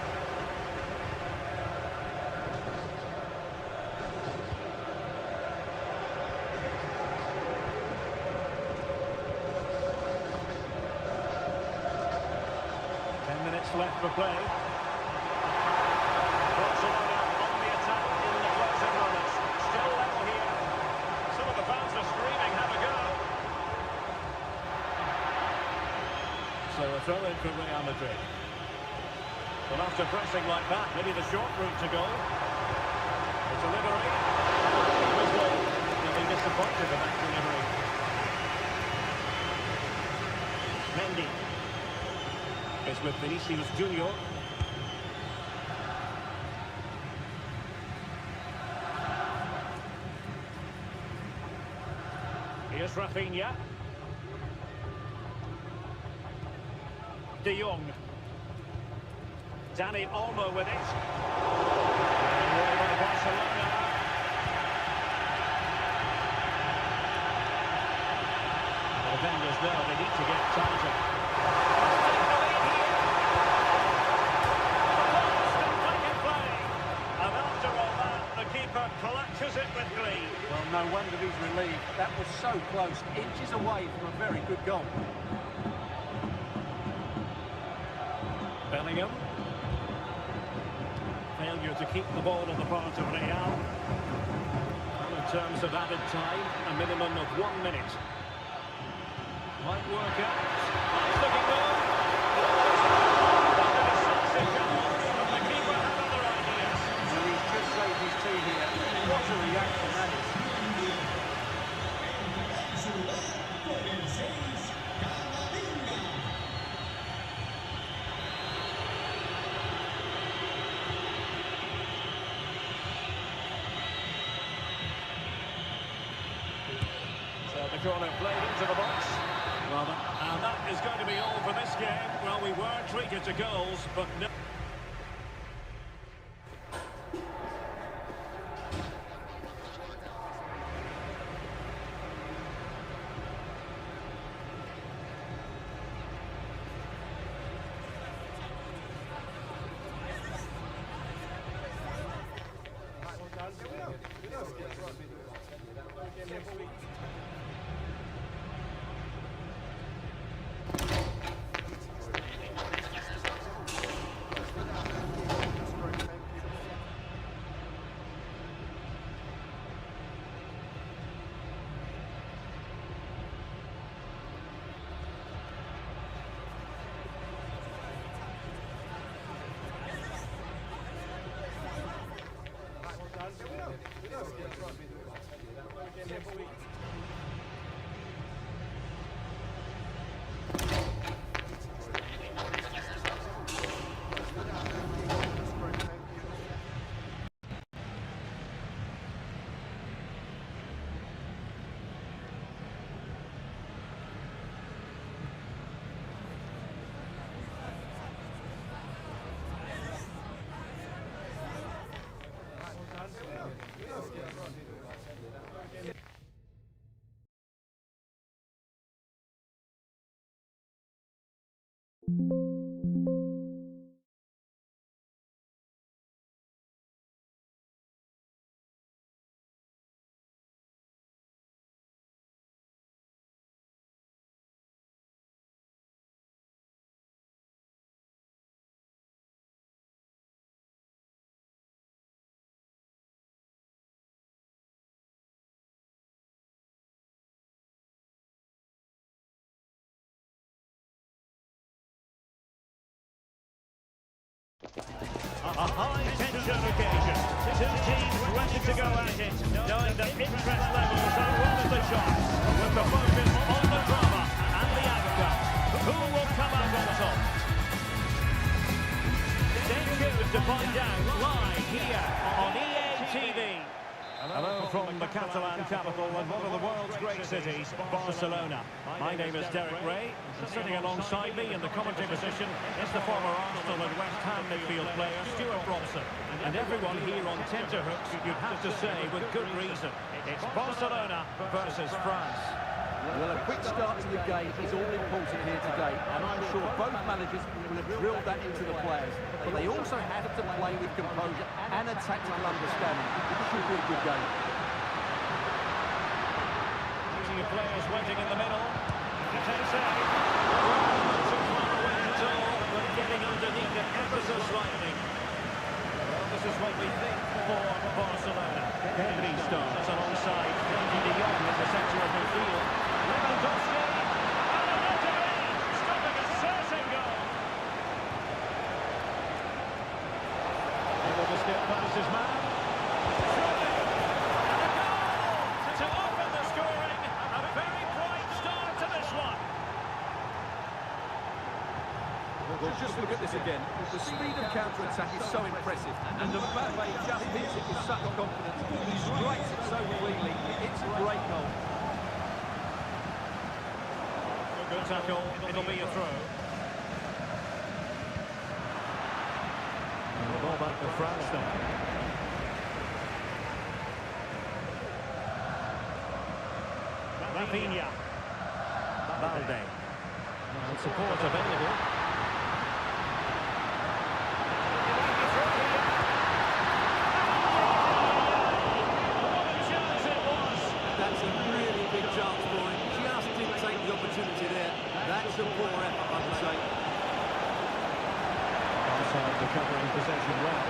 Left for play. Barcelona on the attack in the closing moments. Still level here. Some of the fans are screaming, have a go. So a throw in for Real Madrid. Well, after pressing like that, maybe the short route to goal. The delivery. It was low. They'll be disappointed with that delivery. Mendy is with Vinicius Junior. Here's Rafinha. De Jong. Dani Olmo with it. And away by Barcelona. The defenders know they need to get tighter. Clutches it with glee. Well, no wonder he's relieved. That was so close, inches away from a very good goal. Bellingham. Failure to keep the ball on the part of Real. Well, in terms of added time, a minimum of 1 minute. Might work out. Nice looking goal. The keeper had other ideas. Well, he's just saved his team here. What a reaction that is. So the corner played into the box. Well, and that is going to be all for this game. Well, we were treated to goals, but no. A high-tension occasion. Two teams ready to go at it, knowing that interest levels are right at the top, with the focus on the drama and the outcome. Who will come out on top? Stay tuned to find out live here on EA TV. Hello from the Catalan capital and one of the world's great great cities, Barcelona. My name is Derayne, and sitting alongside me in the commentary position is the former Arsenal and West Ham midfield player Stuart Robson. And everyone here on tenterhooks, you'd have to say, with good reason. It's Barcelona versus France. Well, a quick start to the game is all important here today, and I'm sure both managers will have drilled that into the players. But they also have to play with composure and a tactical understanding. It should be a good game. Using the players waiting in the middle. It's inside. Not too far away at all, but getting underneath it ever so slightly. Well, this is what we think for Barcelona. Gandhi starts alongside Gandhi in the centre of midfield. Lewandowski, and Derayne, stopping a certain goal. Able to skip past his man. Surely, and a goal to open the scoring. A very bright start to this one. Well, just look at this again. The speed of counter-attack is so impressive, and Mbappe just hits it with such confidence. He strikes it so cleanly. It's a great goal. Good tackle, it'll be a throw. And the ball back to France then. Rafinha. Balde. And support available. What a chance it was! That's a really big chance for him. Just didn't take the opportunity there. That's a poor effort, I would say. Offside recovering possession well.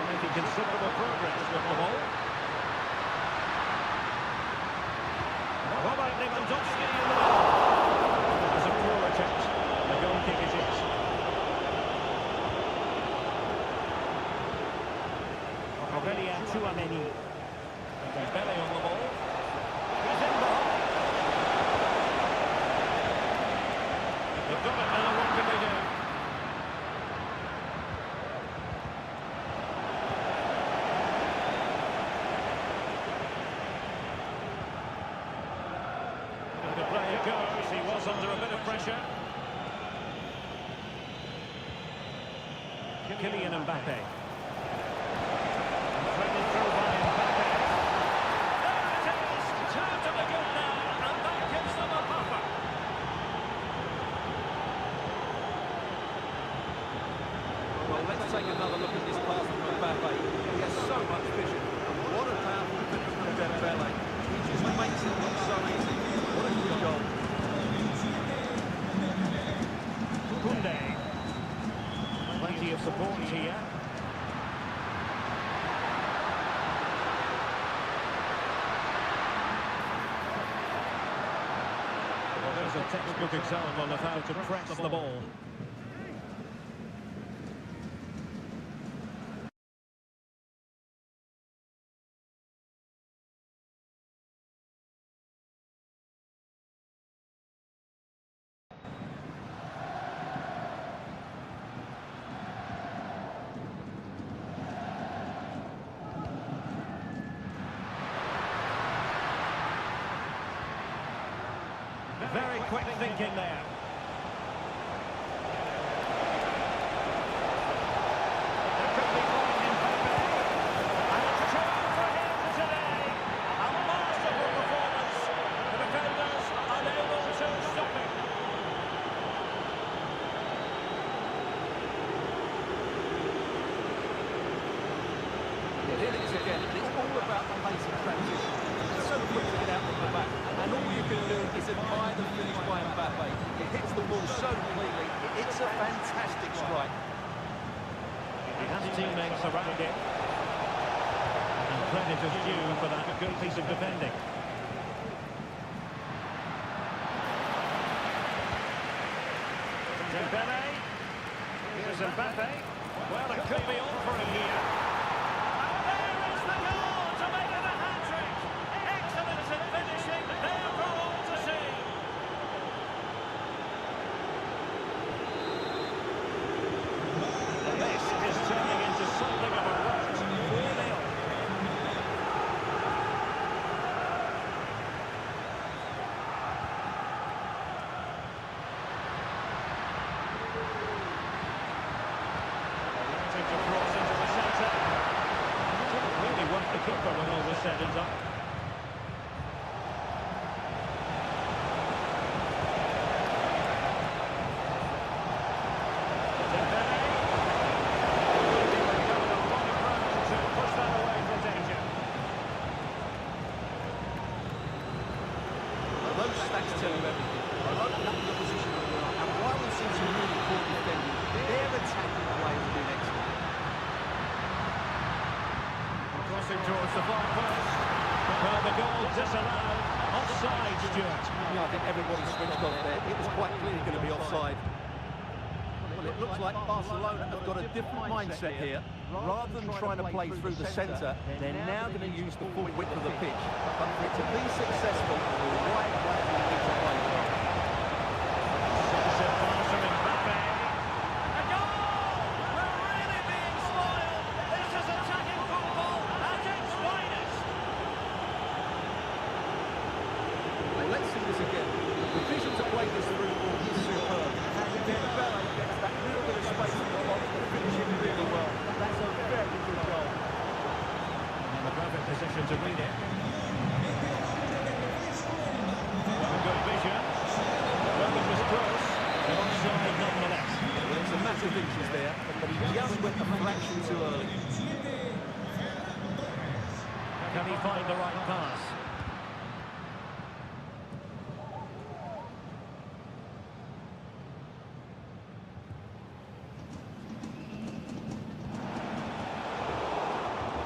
Making considerable progress with the ball. Robert Lewandowski in the middle. That was a poor attempt. The goal kick is it. Aurélien Tchouameni. Dembele on the ball. He's in ball. They've got it now, what can they do? And the player goes, he was under a bit of pressure. Kylian Mbappe. Well, let's take another look at this pass from Mbappe. He has so much vision. What a powerful finish from Dembele. He just makes it look so easy. What a good goal. Kunde. Plenty of support here. Well, there's a textbook example of how to press the ball. Very quick thinking there. There could be one in Mbappe. And it's true for him today. A masterful performance. The defenders unable to stop him. Here it is again. It's all about the pace of transition. It's so quick to get out from the back. And all you can do is admire the finish by Mbappe. It hits the ball so cleanly. It's a fantastic strike. He has teammates around him. And credit is due for that good piece of defending. Dembele. Here's Mbappe. Well, it could be on for him here. And there is the goal to make it a hat-trick. Excellence in finishing, there for all to see. And this is turning tightens up. Those stats tell you everything. I like the opposition are, and while we've seen some really poor defending, their attacking play has been excellent. Crossing towards the far post. Well, the goal disallowed. Offside, Stuart. Yeah, I think everybody switched off there. It was quite clearly going to be offside. Well, it looks like Barcelona have got a different mindset here. Rather than trying to play through the centre, they're now going to use the full width of the pitch. But for it to be successful, the right way will need to play well. Let's see this again. The vision to play this through ball is superb. And Devin gets that little bit of space in the box to finish it really well. That's a very good goal. In the perfect position to read it. Good vision. Well, it was close. But offside nonetheless. Well, it's a massive inches there, but he just went a fraction too early. Can he find the right pass?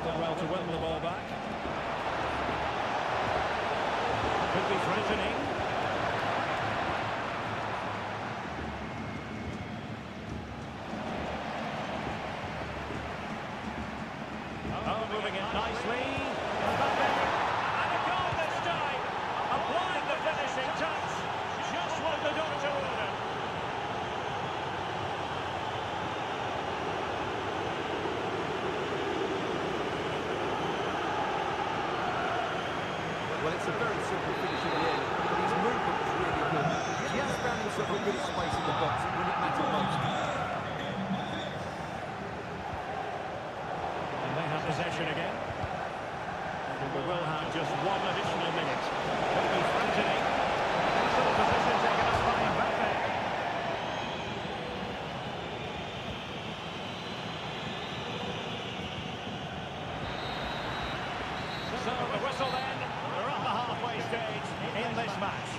Well to win the ball back. Could be threatening. Oh, moving it nicely. Mbappe. And a goal this time. Applying the finishing touch. Just what the doctor ordered. Well, it's a very simple finish in the end, but his movement was really good. He has found himself a good space in the box when it mattered most. And they have possession again. And we will have just one additional minute. Could be threatening. Excellent position taken up by Mbappe. So the whistle then. We're at the halfway stage in this match.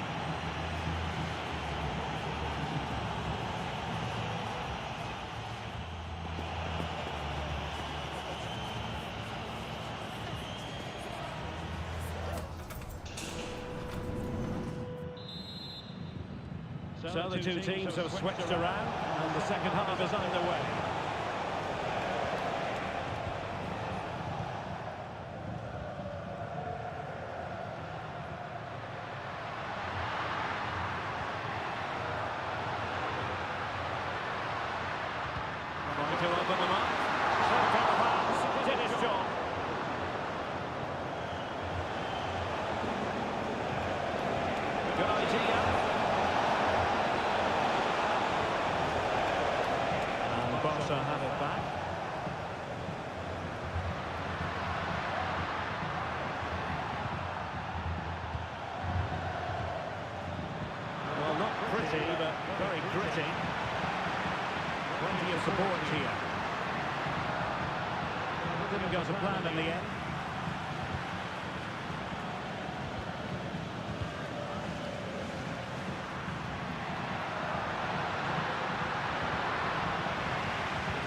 So the two teams have switched around and the second half is underway. Trying to open them up. Sarthak did his job. Good idea. And Barca have it back. Well, not pretty, but very gritty. Plenty of support here. Didn't go to plan in the end.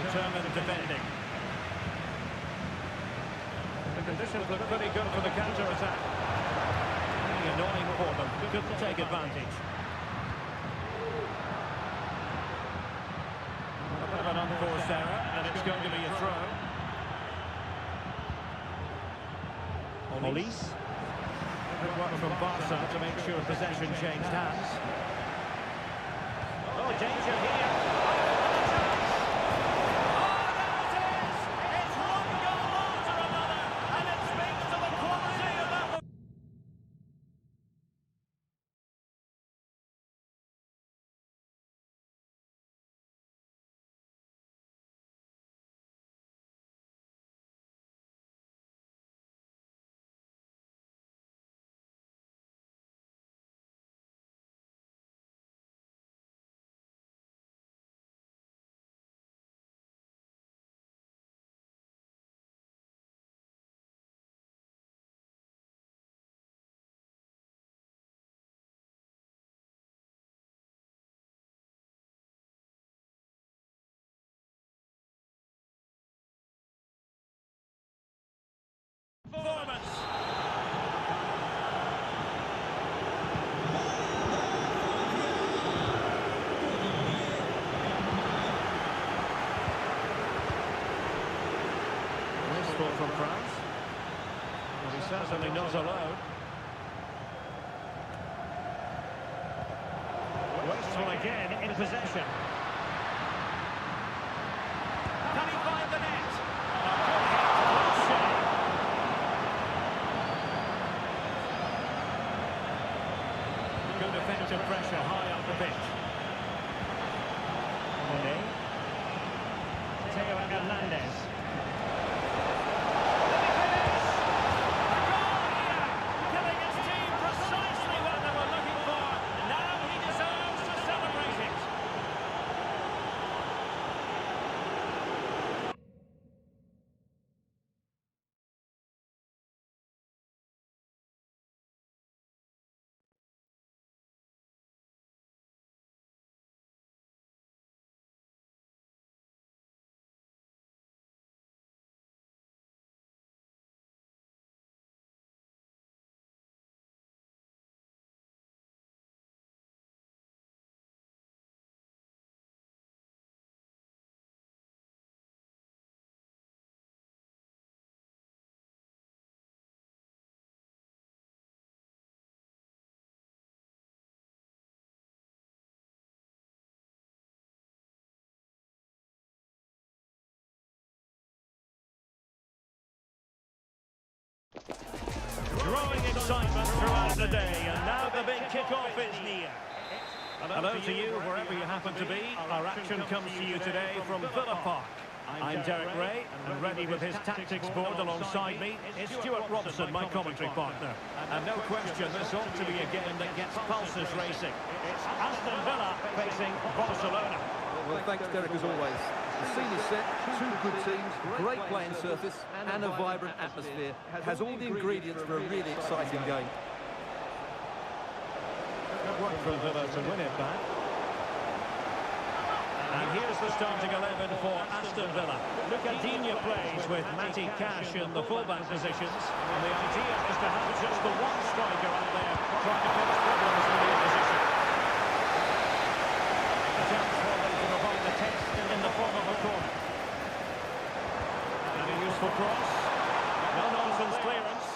Determined defending. The conditions look pretty good for the counter-attack. Really annoying for them. Couldn't take advantage. A bit of an unforced error, and it's going to be a throw. Police. Good work from Barca to make sure possession changed hands. Oh, danger here. goal from France. Well, he certainly knows alone. Wasteful again in possession. Can he find the net? Good effective pressure high up the pitch. Theo Hernandez. Giving his team precisely what they were looking for. Now he deserves to celebrate it. Growing excitement throughout the day, and now the big kick-off is near. Hello to you, wherever you happen to be. Our action comes to you today from Villa Park. I'm Derayne, and ready with his tactics board alongside me is Stuart Robson, my commentary partner. And no question, this ought to be a game that gets pulses racing. It's Aston Villa facing Barcelona. Well, thanks, Derek, as always. The scene is set, two good teams, great playing surface, and a vibrant atmosphere. Has all the ingredients for a really exciting game. Good work from Villa to win it back. And here's the starting 11 for Aston Villa. Lucadinha plays with Matty Cash in the fullback positions. And the idea is to have just the one striker out there trying to cause problems for the opposition. A chance for them to provide the test in the form of a corner. And a useful cross. No-nonsense clearance.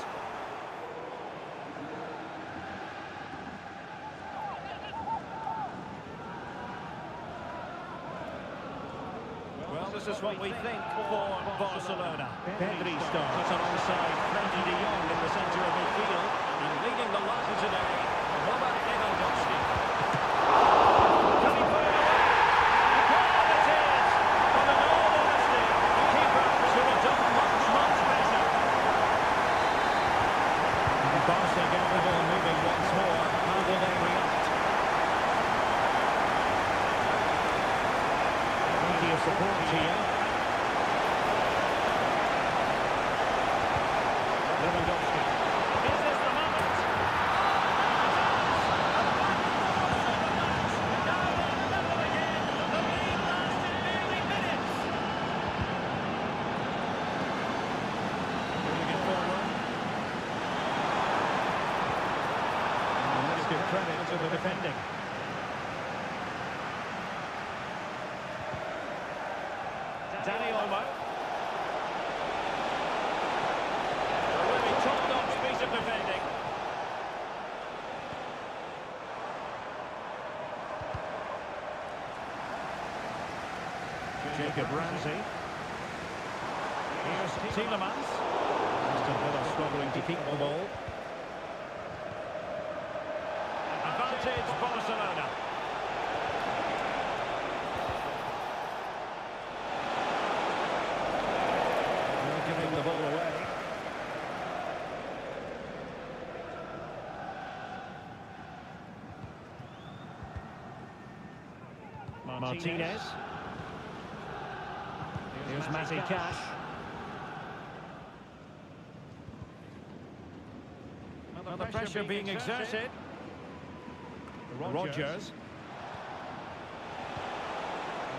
Well, this is what we think for Barcelona. Pedri starts alongside Frenkie de Jong in the centre of midfield. And leading the line today, Robert Lewandowski. Can he put it away? Goal it is! And in all honesty, the keeper should have done much, much better. And Barca get the ball moving once more. How will they react? Plenty of support here. Lewandowski. Is this the moment? Credit to the defending. Danny Olmo. A really top-notch piece of defending. Jacob Ramsey. Here's Tielemans. Aston Villa struggling to keep the ball. Advantage Barcelona. They're giving the ball away. Martinez. Here's Matty Cash. Well, the pressure being exerted. Rodgers.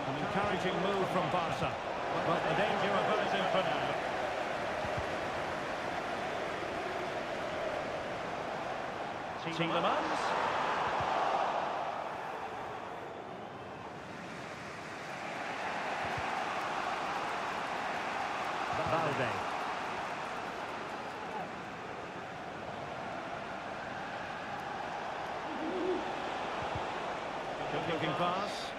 An encouraging move from Barca. But the danger averted for now. Tielemans. Valde. looking pass.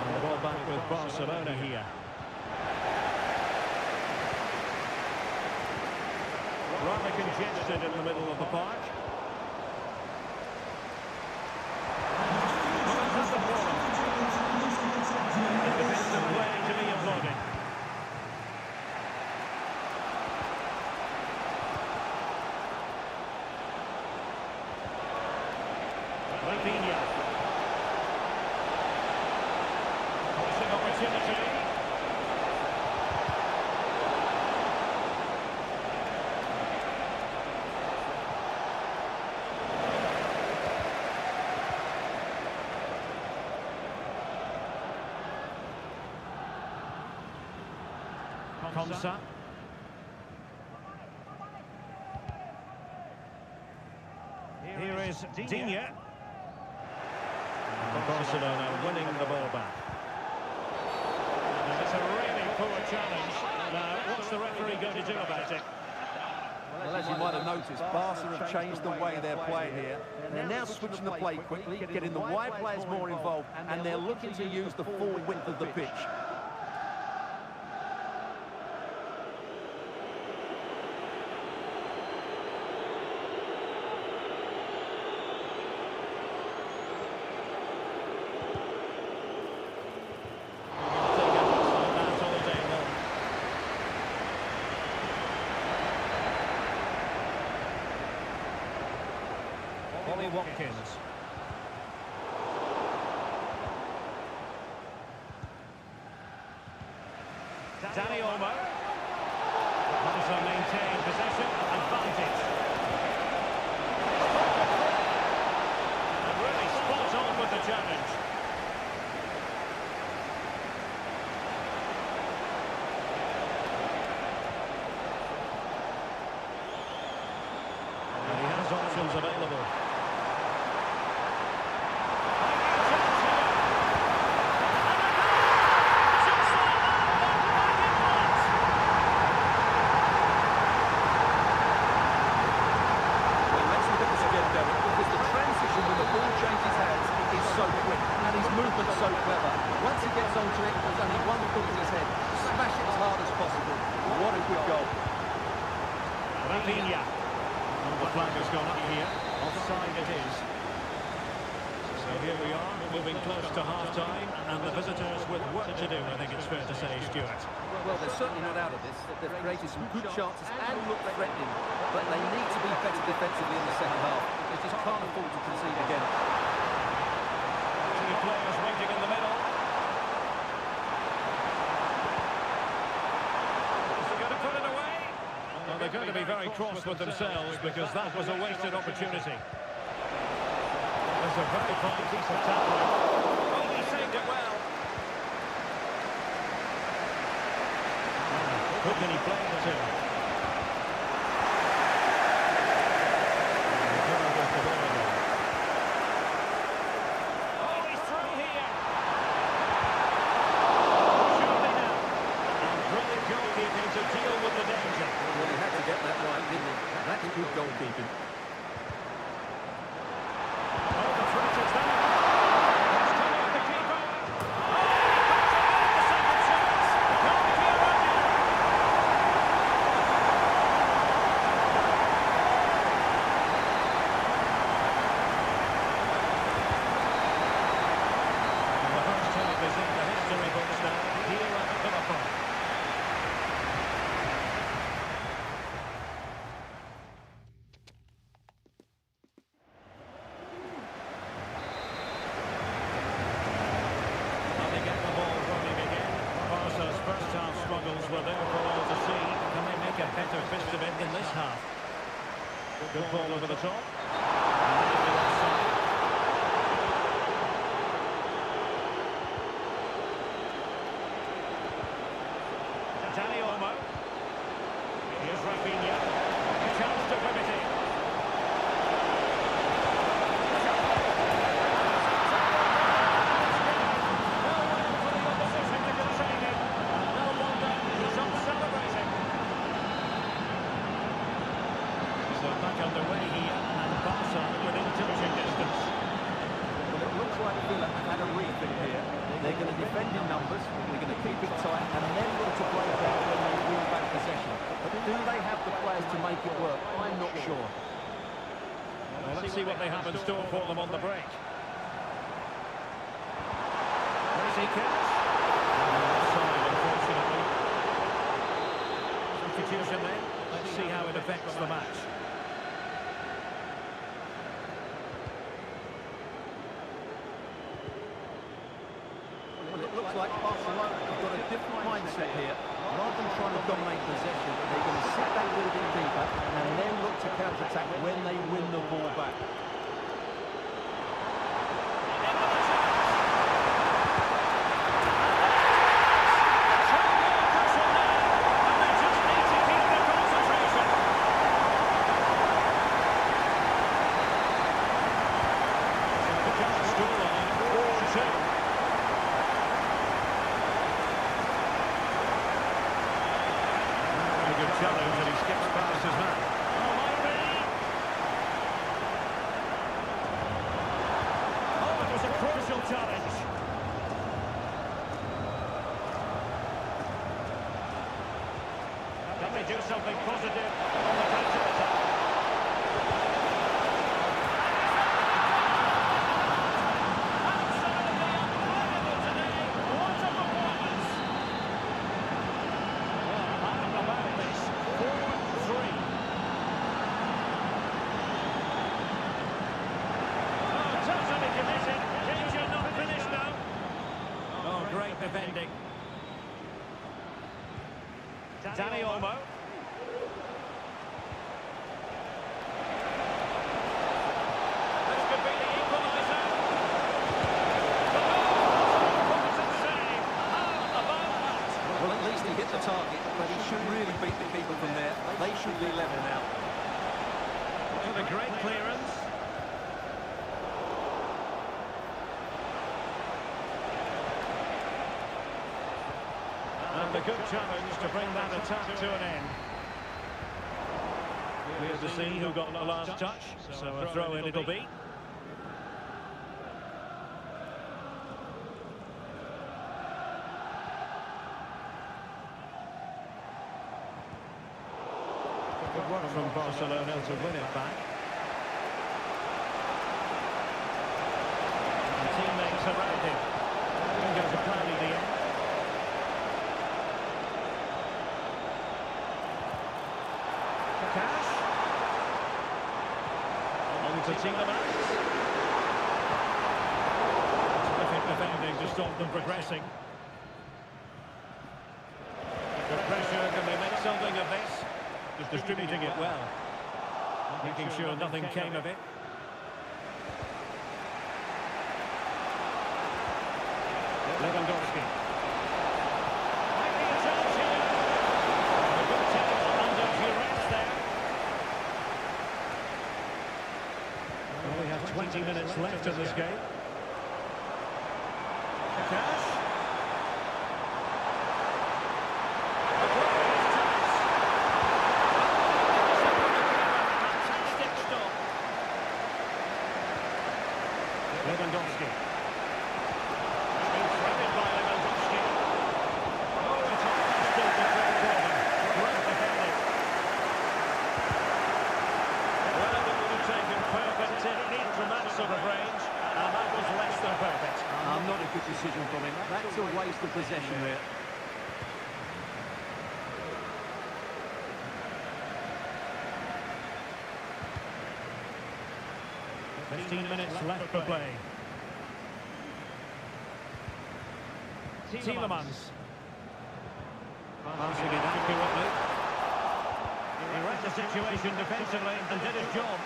And the ball back with Barcelona here. Rather congested in the middle of the park. Defensive play to be applauded. Rafinha. Crossing opportunity. Komsa. Here is Digne. Barcelona winning the ball back. And it's a really poor challenge. Now, what's the referee going to do about it? Well, as you might have noticed, Barca have changed the way they're playing here. They're now switching the play quickly, getting the wide players more involved, and they're looking to use the full width of the pitch. Watkins. Dani Olmo. Also maintain possession, advantage. And really spot on with the challenge. And he has options available. So clever. Once he gets onto it, there's only one thought in his head. Smash it as hard as possible. What a good goal. Rafinha. The flag has gone up here. Offside it is. So here we are, moving close to half-time, and the visitors with work to do, I think it's fair to say, Stuart. Well, they're certainly not out of this. They've created some good chances and look threatening, but they need to be better defensively in the second half. They just can't afford to concede again. Two players waiting in the middle. Is he going to put it away? Well, they're going to be very cross with themselves because that was a wasted opportunity. There's a very fine piece of tackling. Oh, he saved it well. Who can he play it to? Good goalkeeping. Oh, the threat is there. It's coming at the keeper. Oh, the second chance. Can be here again. And the first half is in the history books now, here at Liverpool. Good ball over the top. Dani Olmo. Here's Rafinha. A chance to win it in. So keep it tight and then look to break out when they win back possession. But do they have the players to make it work? I'm not sure. Well, let's see what they have in store for them on the break. Crazy catch. Offside, unfortunately. Substitution then. Let's see how it affects the match. Well, it looks like Barcelona have got a different mindset here. Rather than trying to dominate possession, they're going to sit back a little bit deeper and then look to counter-attack when they win the ball back. Challenge and he skips past his man. Oh, it was a crucial challenge. Can they do something positive on the counter-attack? Defending. Danny Olmo. This could be the equaliser. Well, at least he hit the target, but he should really beat the keeper from there. They should be level now. With a great clearance. And a good challenge to bring that attack to an end. Weird to see who got the last touch, so a throw-in it'll be. Good work from Barcelona to win it back. And teammates around him. Didn't go to plan in the end. Cash. On to Tielemans. Terrific defending to stop them progressing. The pressure, can they make something of this? Just distributing it well. Making sure nothing came of it. Lewandowski. Making a chance here. A good tackle under duress there. Well, we have 20 minutes left in this game. Cash. Fantastic stop. Lewandowski. Being threaded by Lewandowski. Oh, it's still the third corner. Great defending. Well, it would have taken perfect technique from that sort of range, and that was less than perfect. Not a good decision from him. That's a waste of possession there. Fifteen minutes left for play. Tielemans. Passing it accurately. He read the situation defensively and did his job.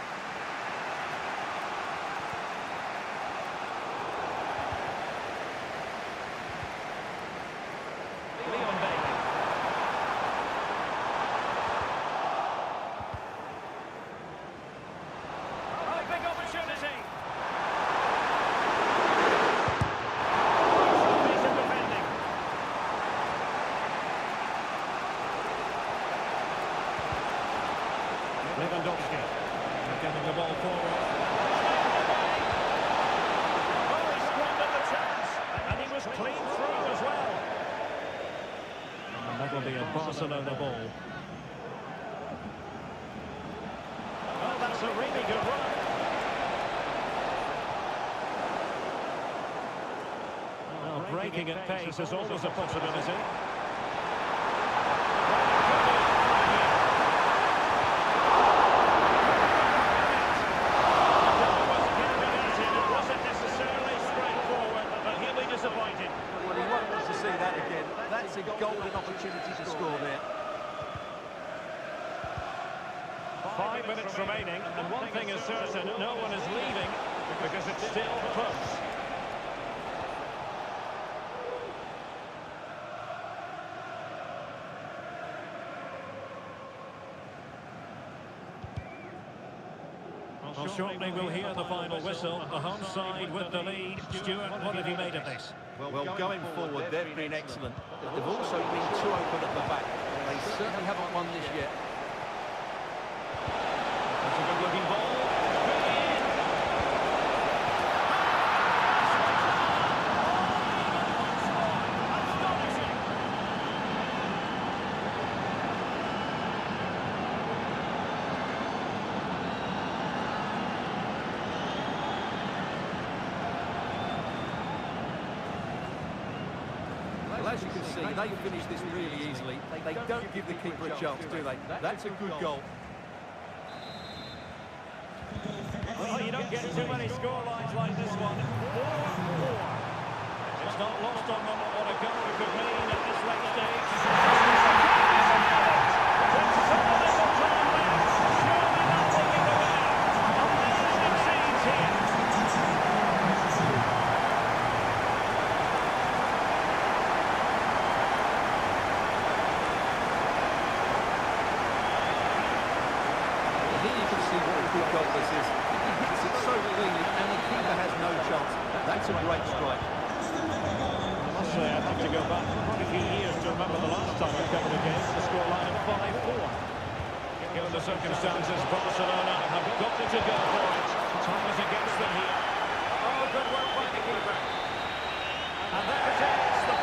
Lewandowski. Can It'll be a Barcelona ball. Oh, that's a really good run. Well, breaking at pace is always a possibility. That's a golden opportunity to score there. 5 minutes remaining, and one thing is certain, no one is leaving because it's still close. Well, shortly we'll hear the final whistle. The home side with the lead. Stuart, what have you made of this? Well, going forward, they've been excellent. They've also been too open at the back. They certainly haven't won this yet. That's a good-looking ball. Well, as you can see, they finish this really easily. They don't give the keeper a chance, do they? That's a good goal. Well, you don't get too many scorelines like this one. 4-4. It's not lost on them what a goal it could mean at this late stage. With so little time left, surely not taking the win. Amazing scenes here. Here you can see what a good goal this is. He hits it so cleanly and the keeper has no chance. That's a great strike. I must say, I'd have to go back quite a few years to remember the last time we covered a game with a scoreline of 5-4. Given the circumstances, Barcelona have got to go for it. Time is against them here. Oh, good work by the keeper. And there it is, the